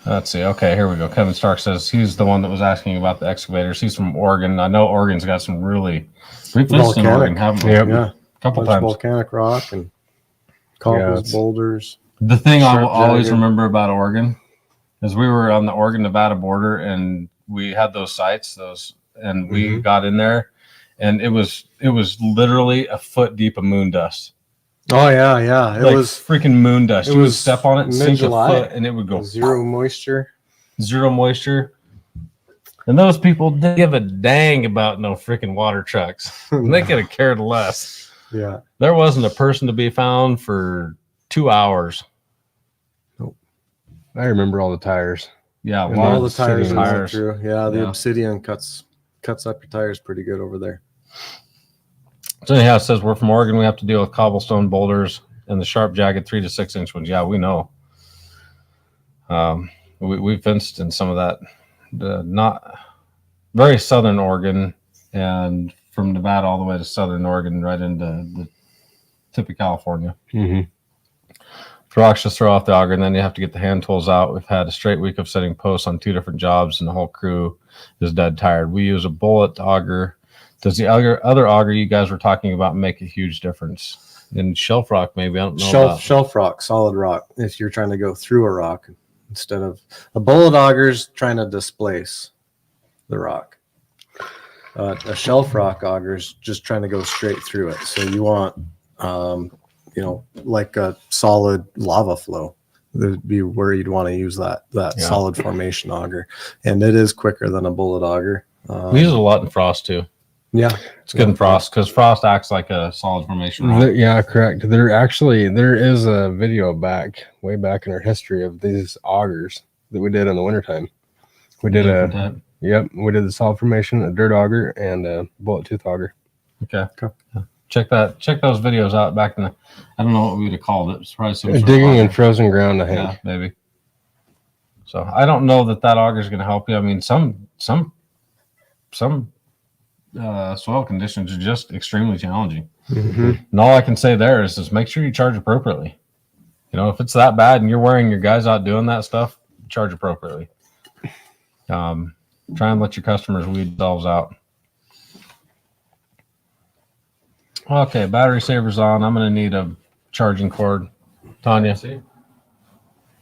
Let's see. Okay, here we go. Kevin Stark says he's the one that was asking about the excavators. He's from Oregon. I know Oregon's got some really. We've visited Oregon, haven't we? Yep. Yeah, A couple bunch of times. volcanic rock and cobbles, it's- boulders. The thing I will Sharp always jagger. remember about Oregon is we were on the Oregon-Nevada border, and we had those sites, and we got in there, and it was literally a foot deep of moon dust. Oh yeah. It Like was freaking moon dust. it You would was step on it and sink a mid-July. foot, and it would go zero moisture. zero moisture. And those people didn't give a dang about no freaking water trucks. They could have cared less. Yeah. There wasn't a person to be found for 2 hours. I remember all the tires. Yeah, And All the lots tires sitting we went tires. through. Yeah, the Yeah. obsidian cuts up your tires pretty good over there. So anyhow, it says we're from Oregon. We have to deal with cobblestone boulders and the sharp, jagged 3 to 6 inch ones. Yeah, we know. We fenced in some of that, not very southern Oregon, and from Nevada all the way to southern Oregon, right into the tip of California. Mm-hmm. Rocks just throw off the auger, and then you have to get the hand tools out. We've had a straight week of setting posts on 2 different jobs, and the whole crew is dead tired. We use a bullet auger. Does the other auger you guys were talking about make a huge difference? In shelf rock, maybe. I don't know. Shelf rock, solid rock. If you're trying to go through a rock instead of a bullet auger's trying to displace the rock. A shelf rock auger's just trying to go straight through it. So you want, like a solid lava flow. That'd be where you'd want to use that Yeah. solid formation auger, and it is quicker than a bullet auger. We use it a lot in frost too. Yeah, It's good in frost because frost acts like a solid formation rock. Yeah, correct. There is a video way back in our history of these augers that we did in the wintertime. We did Different type. we did the solid formation, a dirt auger, and a bullet tooth auger. Okay. Yeah. Check those videos out back in the, I don't know what we would have called it. It's probably some sort of Digging in auger. frozen ground, I think. Yeah, maybe. So I don't know that auger is going to help you. I mean, some soil conditions are just extremely challenging. Mm-hmm. And all I can say there is just make sure you charge appropriately. If it's that bad and you're wearing your guys out doing that stuff, charge appropriately. Try and let your customers weed themselves out. Okay, battery saver's on. I'm going to need a charging cord. Tanya?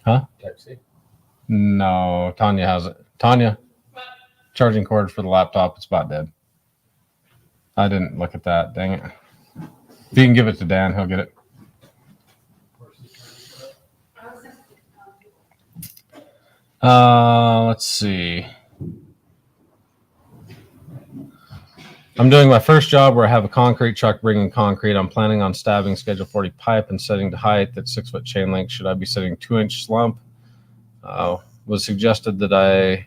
Huh? Type C. No, Tanya has it. Tanya, charging cord for the laptop. It's about dead. I didn't look at that. Dang it. If you can give it to Dan, he'll get it. Let's see. I'm doing my first job where I have a concrete truck bringing concrete. I'm planning on stabbing Schedule 40 pipe and setting to height at 6-foot chain link. Should I be setting 2-inch slump? Was suggested that I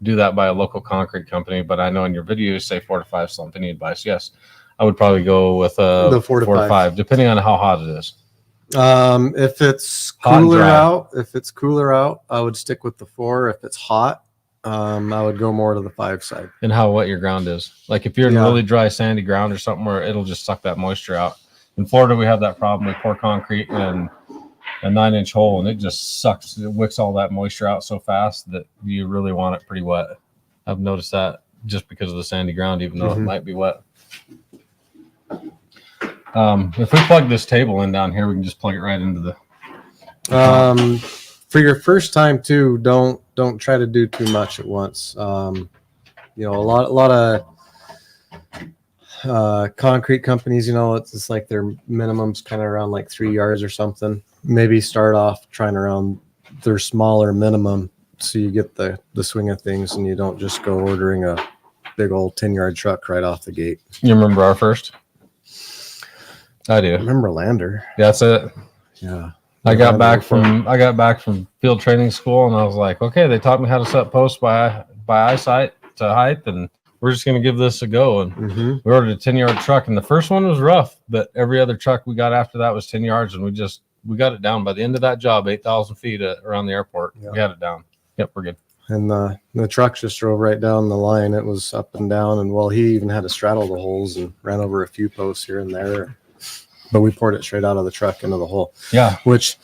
do that by a local concrete company, but I know in your video you say 4 to 5 slump. Any advice? Yes, I would probably go with The 4 to 5, depending on how hot it is. If it's Hot and cooler out, I would stick with the 4. If it's hot, I would go more to the 5 side. And how wet your ground is. Like if you're in Yeah. really dry, sandy ground or something where it'll just suck that moisture out. In Florida, we have that problem. We pour concrete in a 9-inch hole and it just sucks. It wicks all that moisture out so fast that you really want it pretty wet. I've noticed that just because of the sandy ground, even though it might be wet. If we plug this table in down here, we can just plug it right into the. For your first time too, don't try to do too much at once. A lot of concrete companies, it's just like their minimum's kind of around like 3 yards or something. Maybe start off trying around their smaller minimum so you get the swing of things and you don't just go ordering a big old 10-yard truck right off the gate. You remember our first? I do. Remember Lander? That's it. Yeah. I got back from field training school and I was like, okay, they taught me how to set posts by eyesight to height, and we're just gonna give this a go. And we ordered a 10-yard truck, and the first one was rough, but every other truck we got after that was 10 yards, and we got it down by the end of that job, 8,000 feet around the airport. Yeah. We had it down. Yep, we're good. And the truck just drove right down the line. It was up and down, and he even had to straddle the holes and ran over a few posts here and there. But we poured it straight out of the truck into the hole. Yeah. Which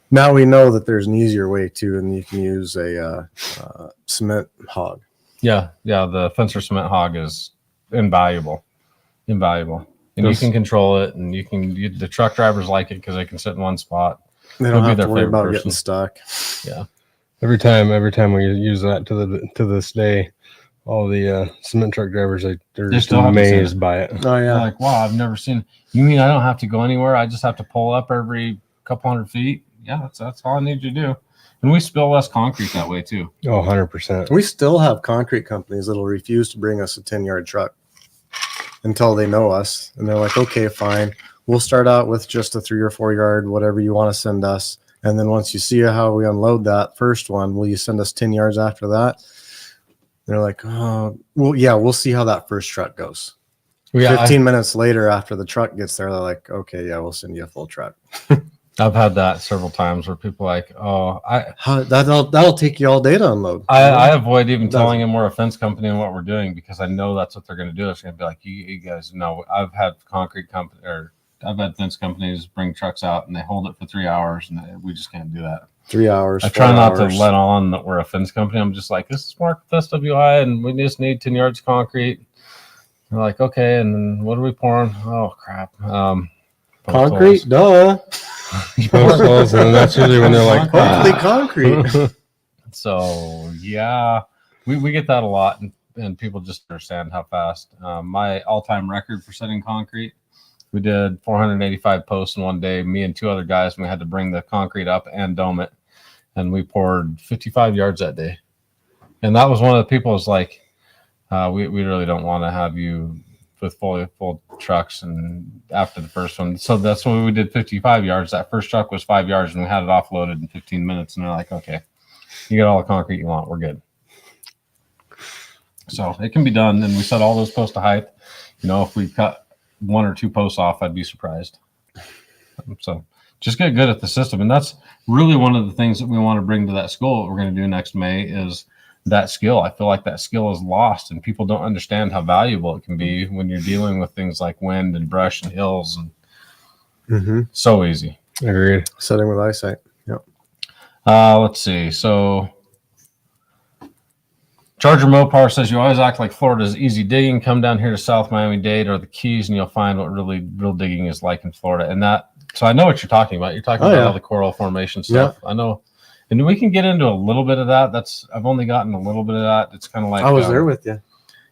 now we know that there's an easier way too, and you can use a cement hog. Yeah. The fencer cement hog is invaluable, and you can control it, and the truck drivers like it because they can sit in one spot. They don't It'll be have their to worry favorite about person. getting stuck. Yeah. Every time we use that to this day, all the cement truck drivers they're just still have to say amazed it. by it. Oh They're yeah. like, wow, I've never seen. You mean I don't have to go anywhere? I just have to pull up every couple hundred feet? Yeah, that's all I need you to do. And we spill less concrete that way too. Oh, 100%. We still have concrete companies that'll refuse to bring us a 10-yard truck until they know us, and they're like, okay, fine, we'll start out with just a 3 or 4 yard, whatever you want to send us. And then once you see how we unload that first one, will you send us 10 yards after that? They're like, oh, well, yeah, we'll see how that first truck goes. Yeah, 15 minutes later after the truck gets there, they're like, okay, yeah, we'll send you a full truck. I've had that several times where people are like, oh, That'll take you all day to unload. I avoid even telling them we're a fence company and what we're doing because I know that's what they're going to do. It's going to be like, you guys know, I've had fence companies bring trucks out and they hold it for 3 hours, and we just can't do that. 3 hours. I try not hours. to let on that we're a fence company. I'm just like, this is Mark with SWI, and we just need 10 yards of concrete. They're like, okay, and then what are we pouring? Oh crap. Concrete, duh. And that's usually when they're like, Hopefully concrete. So yeah, we get that a lot, and people just understand how fast. My all-time record for setting concrete, We did 485 posts in one day, me and 2 other guys, and we had to bring the concrete up and dome it. And we poured 55 yards that day. And that was one of the people was like, we really don't want to have you with full trucks. And after the first one, so that's when we did 55 yards. That first truck was 5 yards, and we had it offloaded in 15 minutes. And they're like, okay, you get all the concrete you want. We're good. So it can be done. And we set all those posts to height. You know, if we cut 1 or 2 posts off, I'd be surprised. So just get good at the system. And that's really one of the things that we want to bring to that school. What we're going to do next May is that skill. I feel like that skill is lost, and people don't understand how valuable it can be when you're dealing with things like wind and brush and hills. And so easy. Agreed. Setting with eyesight. Yep. Let's see. So Charger Mopar says you always act like Florida's easy digging. Come down here to South Miami-Dade or the Keys, and you'll find what real digging is like in Florida. And that, so I know what you're talking about. You're talking about all the coral formation stuff. Yeah. I know, and we can get into a little bit of that. I've only gotten a little bit of that. It's kind of like I was there with you.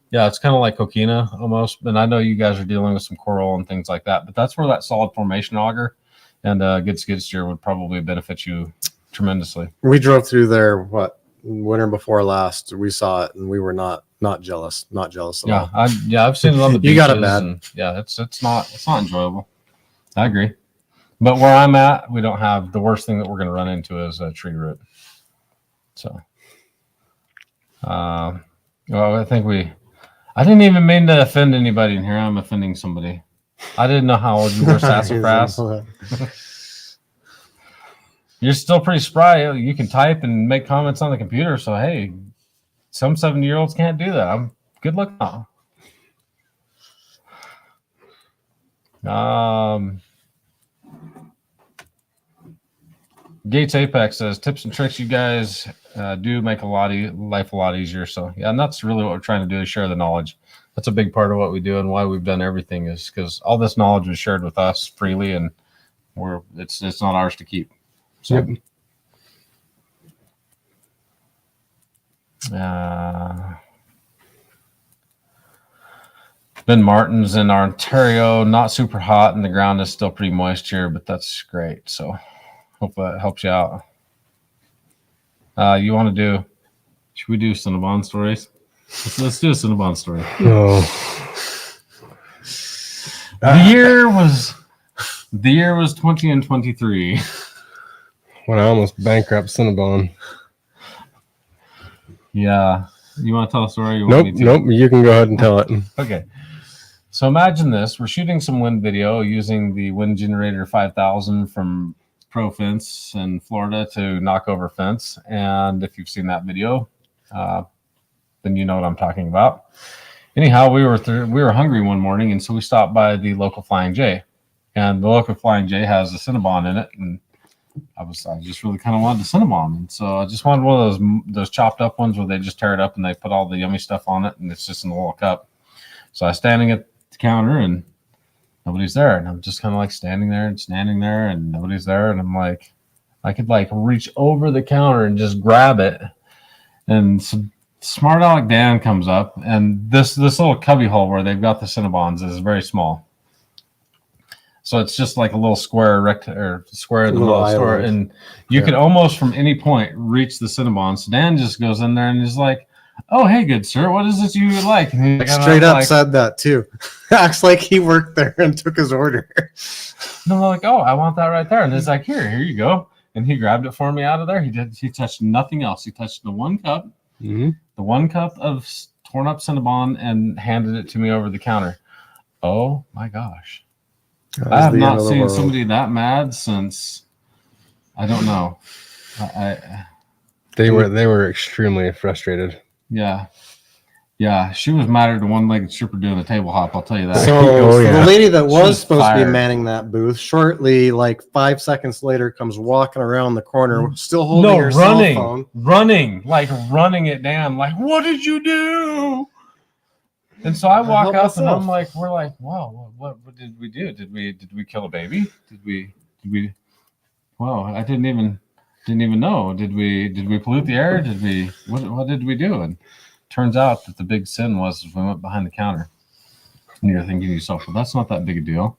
Yeah, it's kind of like coquina almost. And I know you guys are dealing with some coral and things like that. But that's where that solid formation auger and good skid steer would probably benefit you tremendously. We drove through there. Winter before last, we saw it, and we were not jealous at all. I've seen it on the beaches. You got it bad. And it's not enjoyable. I agree. But where I'm at, we don't have the worst thing that we're going to run into is a tree root. So, well, I think I didn't even mean to offend anybody in here. I'm offending somebody. I didn't know how old you were, Sassafras. You're still pretty spry. You can type and make comments on the computer. So, hey, some 70-year-olds can't do that. I'm good luck now. Gates Apex says tips and tricks you guys do make life a lot easier. So, yeah, and that's really what we're trying to do is share the knowledge. That's a big part of what we do and why we've done everything is because all this knowledge was shared with us freely, and it's not ours to keep. So, yep. Ben Martin's in Ontario, not super hot, and the ground is still pretty moist here, but that's great. So, hope that helps you out. You want to do? Should we do Cinnabon stories? Let's do a Cinnabon story. No. The year was 20 and 23. When I almost bankrupt Cinnabon. Yeah. You want to tell a story? Nope. You can go ahead and tell it. Okay. So imagine this. We're shooting some wind video using the Wind Generator 5000 from Pro Fence in Florida to knock over fence. And if you've seen that video, then you know what I'm talking about. Anyhow, we were hungry one morning, and so we stopped by the local Flying J. And the local Flying J has a Cinnabon in it, and I just really kind of wanted the Cinnabon, and so I just wanted one of those chopped up ones where they just tear it up and they put all the yummy stuff on it, and it's just in a little cup. So I was standing at the counter and nobody's there, and I'm just kind of like standing there and nobody's there, and I'm like, I could like reach over the counter and just grab it, and some smart aleck Dan comes up, and this little cubby hole where they've got the Cinnabons is very small. So it's just like a little square square in the middle of the store, and you could almost from any point reach the Cinnabon. So Dan just goes in there and he's like, "Oh, hey, good sir, what is it you would like?" And he straight up said that too. Acts like he worked there and took his order. And I'm like, "Oh, I want that right there." And he's like, "Here you go." And he grabbed it for me out of there. He touched nothing else. He touched the one cup, the one cup of torn up Cinnabon, and handed it to me over the counter. Oh my gosh. I have not seen somebody that mad since I don't know. They were extremely frustrated. Yeah, she was madder than one-legged stripper doing a table hop. I'll tell you that. So the lady that was supposed to be manning that booth, shortly, like 5 seconds later, comes walking around the corner, still holding her cell phone, running it down. Like, what did you do? And so I walk up and I'm like, we're like, wow, what did we do? Did we kill a baby? Did we? Wow, I didn't even know. Did we pollute the air? What did we do? And turns out that the big sin was we went behind the counter. And you're thinking to yourself, well, that's not that big a deal.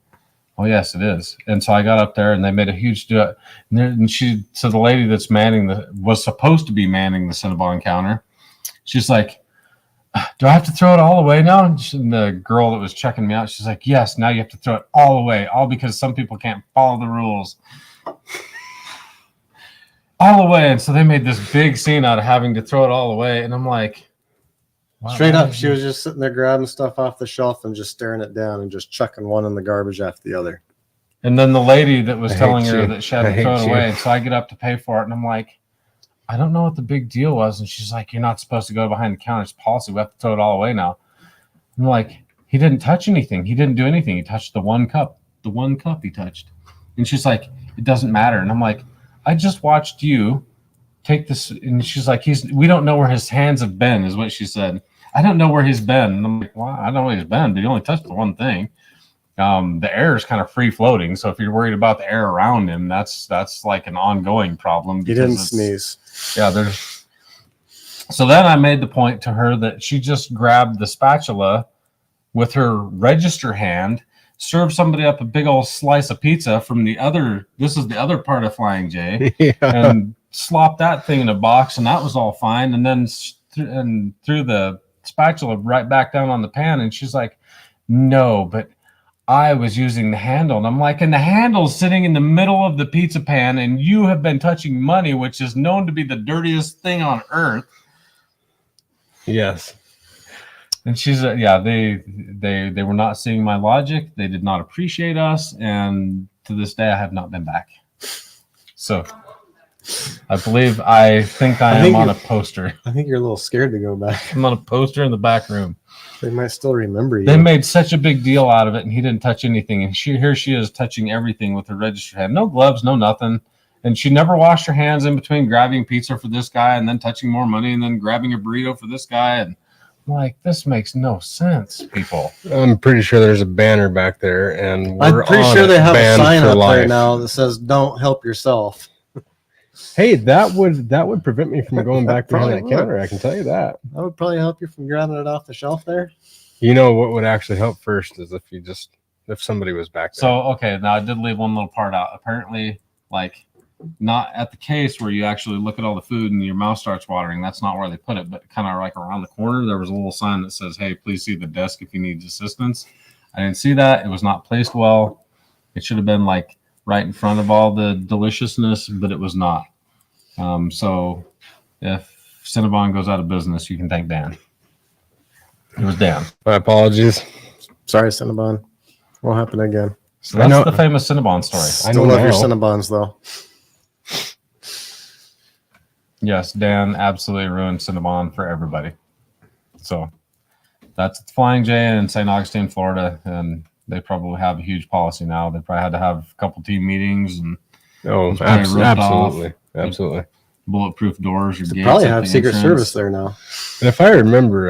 Oh yes, it is. And so I got up there and they made a huge do it. And she, so the lady that's was supposed to be manning the Cinnabon counter. She's like, do I have to throw it all away now? And the girl that was checking me out, she's like, yes, now you have to throw it all away. All because some people can't follow the rules. All away. And so they made this big scene out of having to throw it all away. And I'm like, wow, Straight up, she was just sitting there grabbing stuff off the shelf and just staring it down and just chucking one in the garbage after the other. And then the lady that was I telling hate her you. that she had I to throw hate it you. away. And so I get up to pay for it. And I'm like, I don't know what the big deal was. And she's like, you're not supposed to go behind the counter. It's policy. We have to throw it all away now. I'm like, he didn't touch anything. He didn't do anything. He touched the one cup. The one cup he touched. And she's like, it doesn't matter. And I'm like, I just watched you take this. And she's like, we don't know where his hands have been, is what she said. I don't know where he's been. And I'm like, well, I don't know where he's been, but he only touched the one thing. The air is kind of free floating. So if you're worried about the air around him, that's like an ongoing problem. He didn't sneeze. Yeah, so then I made the point to her that she just grabbed the spatula with her register hand, served somebody up a big old slice of pizza from this is the other part of Flying J, Yeah. and slopped that thing in a box, and that was all fine. And then threw the spatula right back down on the pan, and she's like, no, but I was using the handle. And I'm like, and the handle's sitting in the middle of the pizza pan, and you have been touching money, which is known to be the dirtiest thing on earth. Yes. And she's yeah, they were not seeing my logic. They did not appreciate us, and to this day I have not been back. So I think I am on a poster. I think you're a little scared to go back. I'm on a poster in the back room. They might still remember you. They made such a big deal out of it, and he didn't touch anything. And here she is touching everything with her registered hand. No gloves, no nothing. And she never washed her hands in between grabbing pizza for this guy and then touching more money and then grabbing a burrito for this guy. And I'm like, this makes no sense, people. I'm pretty sure there's a banner back there, and we're I'm pretty on sure it, they have a banned sign for up life. right now that says "Don't help yourself." Hey, that would prevent me from going back behind that Probably would. counter. I can tell you that. That would probably help you from grabbing it off the shelf there. You know what would actually help first is if somebody was back there. So, okay, now I did leave one little part out. Apparently, like, not at the case where you actually look at all the food and your mouth starts watering. That's not where they put it, but kind of like around the corner, there was a little sign that says, hey, please see the desk if you need assistance. I didn't see that. It was not placed well. It should have been like right in front of all the deliciousness, but it was not. So if Cinnabon goes out of business, you can thank Dan. It was Dan. My apologies. Sorry, Cinnabon. Won't happen again. So I that's know- the famous Cinnabon story. I Still know love your now. Cinnabons though. Yes, Dan absolutely ruined Cinnabon for everybody. So that's at Flying J in St. Augustine, Florida, and they probably have a huge policy now. They probably had to have a couple team meetings and Oh, It's probably ripped absolutely. Absolutely. bulletproof doors or They gates. probably at have the Secret entrance. Service there now. And if I remember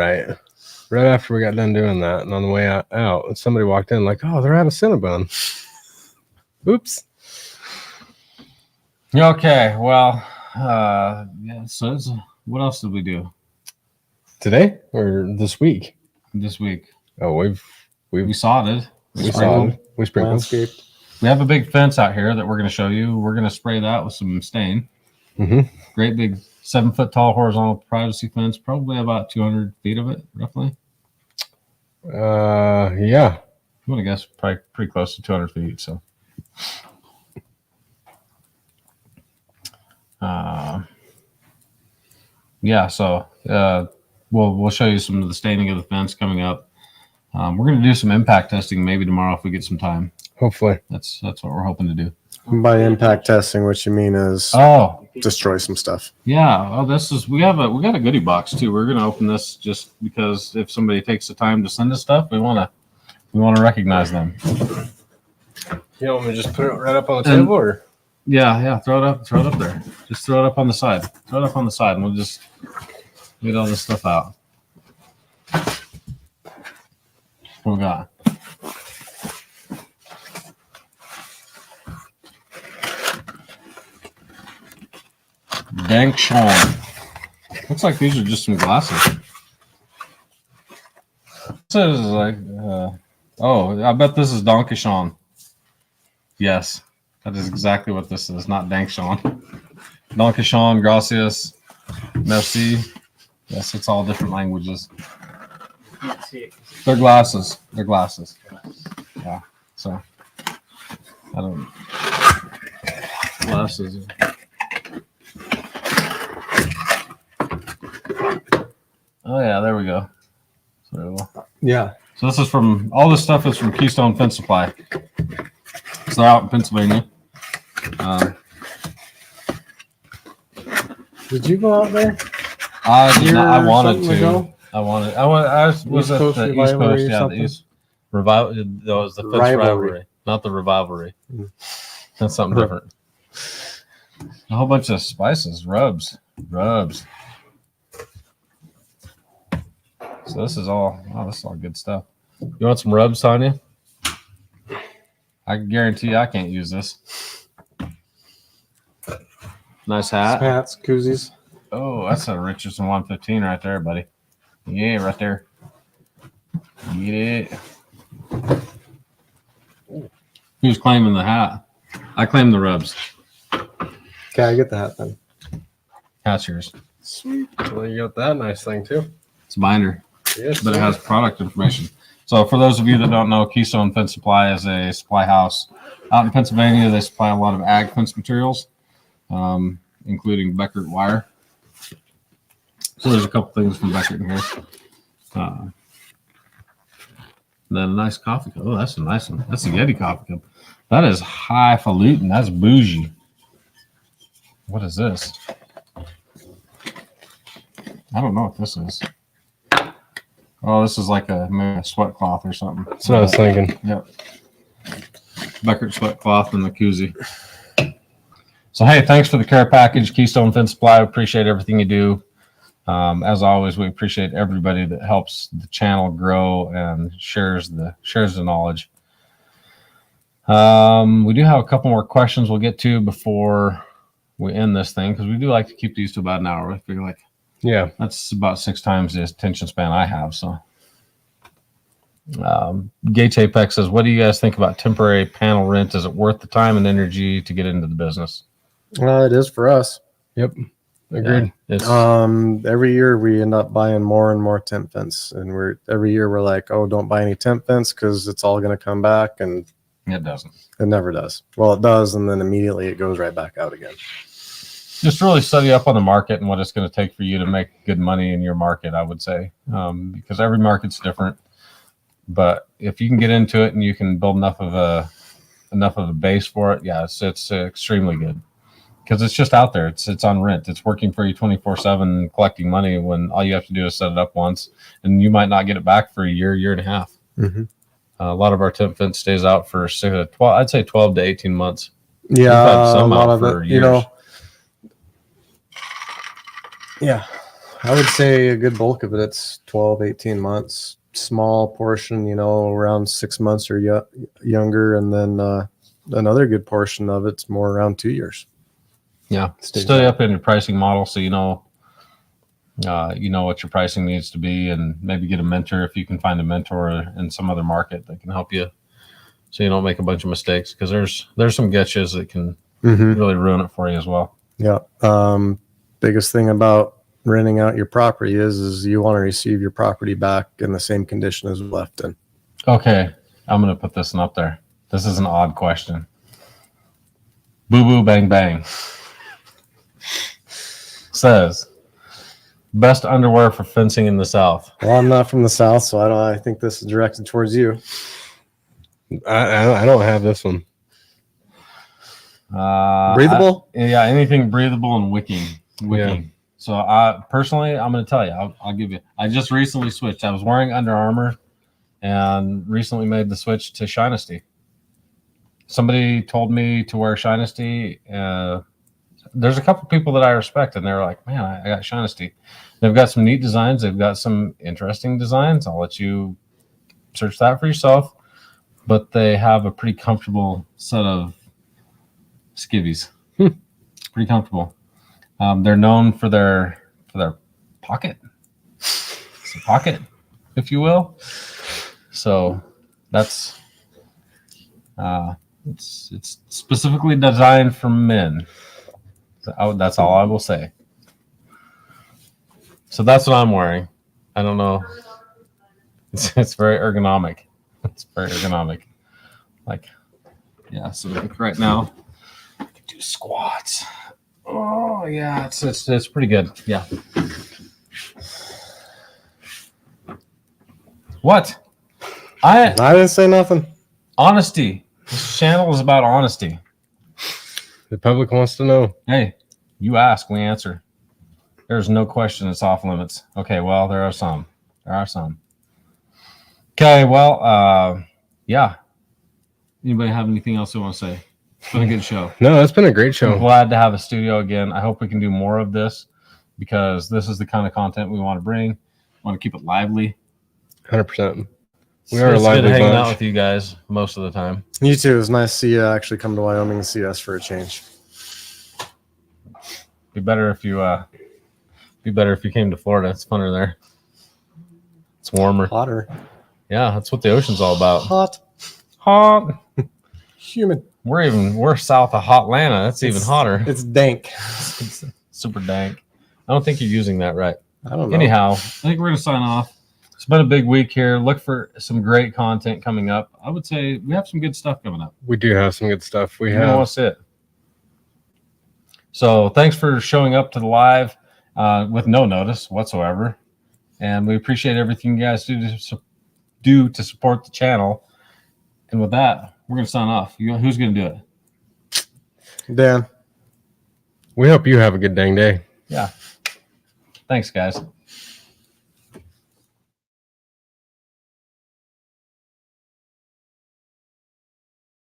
right after we got done doing that, and on the way out, somebody walked in like, oh, they're out of Cinnabon. Oops. Okay, well, yeah. So what else did we do Today or this week? this week? Oh, We sodded. we sprinkled. saw we sprinkled. Landscape. We have a big fence out here that we're going to show you. We're going to spray that with some stain. Mhm. Great big 7-foot tall horizontal privacy fence, probably about 200 feet of it, roughly. Yeah. I'm going to guess probably pretty close to 200 feet. So, yeah. So we'll show you some of the staining of the fence coming up. We're going to do some impact testing maybe tomorrow if we get some time. Hopefully. That's what we're hoping to do. By impact testing, what you mean is Oh, destroy some stuff. yeah. Oh, we got a goodie box too. We're going to open this just because if somebody takes the time to send us stuff, we want to recognize them. You want me to just put it right up on the And- table, or? Yeah. Throw it up there. Just throw it up on the side. Throw it up on the side, and we'll just get all this stuff out. What we got? Dank Sean. Looks like these are just some glasses. This is like, oh, I bet this is Donkey Sean. Yes, that is exactly what this is. Not Dank Sean. Danke Sean, gracias, merci. Yes, it's all different languages. Can't see it 'cause it's They're glasses. They're glasses. Yeah. So I don't. Glasses. Oh yeah, there we go. So Yeah. this is from all this stuff is from Keystone Fence Supply. So they're out in Pennsylvania. Did you go out there? I did not, I Year or wanted something to. ago? I was East at Coast the East Revival or Coast. Yeah, something? the East Revival. That was the Fence Rivalry. Rivalry, not the Revivalry. Mm. That's something different. A whole bunch of spices, rubs. So this is all. Oh, this is all good stuff. You want some rubs, Tanya? I can guarantee I can't use this. Nice hat. Hats, koozies. Oh, that's a Richardson 115 right there, buddy. Yeah, right there. Get it. Who's claiming the hat? I claim the rubs. Okay, I get the hat then. Hat's yours. Sweet. Well, you got that nice thing too. It's a binder, Yes, but it has product information. So for those of you that don't know, Keystone Fence Supply is a supply house out in Pennsylvania. They supply a lot of ag fence materials, including Beckert wire. So there's a couple things from Beckert in here. Then a nice coffee cup. Oh, that's a nice one. That's a Yeti coffee cup. That is highfalutin. That's bougie. What is this? I don't know what this is. Oh, this is like maybe a sweat cloth or something. that's what I was thinking. Yep. Beckert sweat cloth and the koozie. So, hey, thanks for the care package, Keystone Fence Supply. I appreciate everything you do. As always, we appreciate everybody that helps the channel grow and shares the knowledge. We do have a couple more questions we'll get to before we end this thing, because we do like to keep these to about an hour. I figure like Yeah. that's about 6 times the attention span I have. So, Gates Apex says, "What do you guys think about temporary panel rent? Is it worth the time and energy to get into the business?" It is for us. Yep. Agreed. Yeah, it's, Every year we end up buying more and more temp fence, and every year we're like, oh, don't buy any temp fence because it's all going to come back, and it doesn't. it never does. Well, it does, and then immediately it goes right back out again. Just really study up on the market and what it's going to take for you to make good money in your market, I would say, because every market's different. But if you can get into it and you can build enough of a base for it, yeah, it's extremely good, because it's just out there. It's on rent. It's working for you 24/7, collecting money when all you have to do is set it up once, and you might not get it back for a year and a half. Mm-hmm. A lot of our temp fence stays out for 12, I'd say 12 to 18 months. Yeah, had some a lot out of for it, years. Yeah, I would say a good bulk of it's 12, 18 months. Small portion, around 6 months or younger, and then another good portion of it's more around 2 years. Yeah, Stays study out. up in your pricing model so you know what your pricing needs to be, and maybe get a mentor if you can find a mentor in some other market that can help you, so you don't make a bunch of mistakes, because there's some getches that can really ruin it for you as well. Yeah. Biggest thing about renting out your property is you want to receive your property back in the same condition as left in. Okay, I'm gonna put this one up there. This is an odd question. Boo boo bang bang says, best underwear for fencing in the South. Well, I'm not from the South, so I think this is directed towards you. I don't have this one. Breathable? Yeah, anything breathable and wicking. Yeah. So I personally, I'm going to tell you, I'll give you. I just recently switched. I was wearing Under Armour, and recently made the switch to Shinesty. Somebody told me to wear Shinesty. There's a couple people that I respect, and they're like, "Man, I got Shinesty." They've got some neat designs. They've got some interesting designs. I'll let you search that for yourself. But they have a pretty comfortable set of skivvies. Pretty comfortable. They're known for their pocket. It's a pocket, if you will. So that's It's specifically designed for men. That's all I will say. So that's what I'm wearing. I don't know. It's very ergonomic. It's very ergonomic. Like, yeah. So like right now, I can do squats. Oh yeah, it's pretty good. Yeah. What? I didn't say nothing. Honesty. This channel is about honesty. The public wants to know. Hey, you ask, we answer. There's no question it's off limits. Okay, well, there are some. Okay, well, yeah. Anybody have anything else they want to say? It's been a good show. No, it's been a great I'm show. glad to have a studio again. I hope we can do more of this because this is the kind of content we want to bring. Want to keep it lively. 100%. We are a It's lively good hanging out bunch. with you guys most of the time. You too. It was nice to see you actually come to Wyoming and see us for a change. Be better if you came to Florida. It's funner there. It's warmer. Hotter. Yeah, that's what the ocean's all about. Hot. Humid. We're south of Hotlanta. That's even hotter. It's dank. It's super dank. I don't think you're using that right. I don't know. Anyhow, I think we're gonna sign off. It's been a big week here. Look for some great content coming up. I would say we have some good stuff coming up. We do have some good stuff. We You don't have. want to see it. So thanks for showing up to the live with no notice whatsoever, and we appreciate everything you guys do to support the channel. And with that, we're gonna sign off. Who's gonna do it? Dan. We hope you have a good dang day. Yeah. Thanks, guys.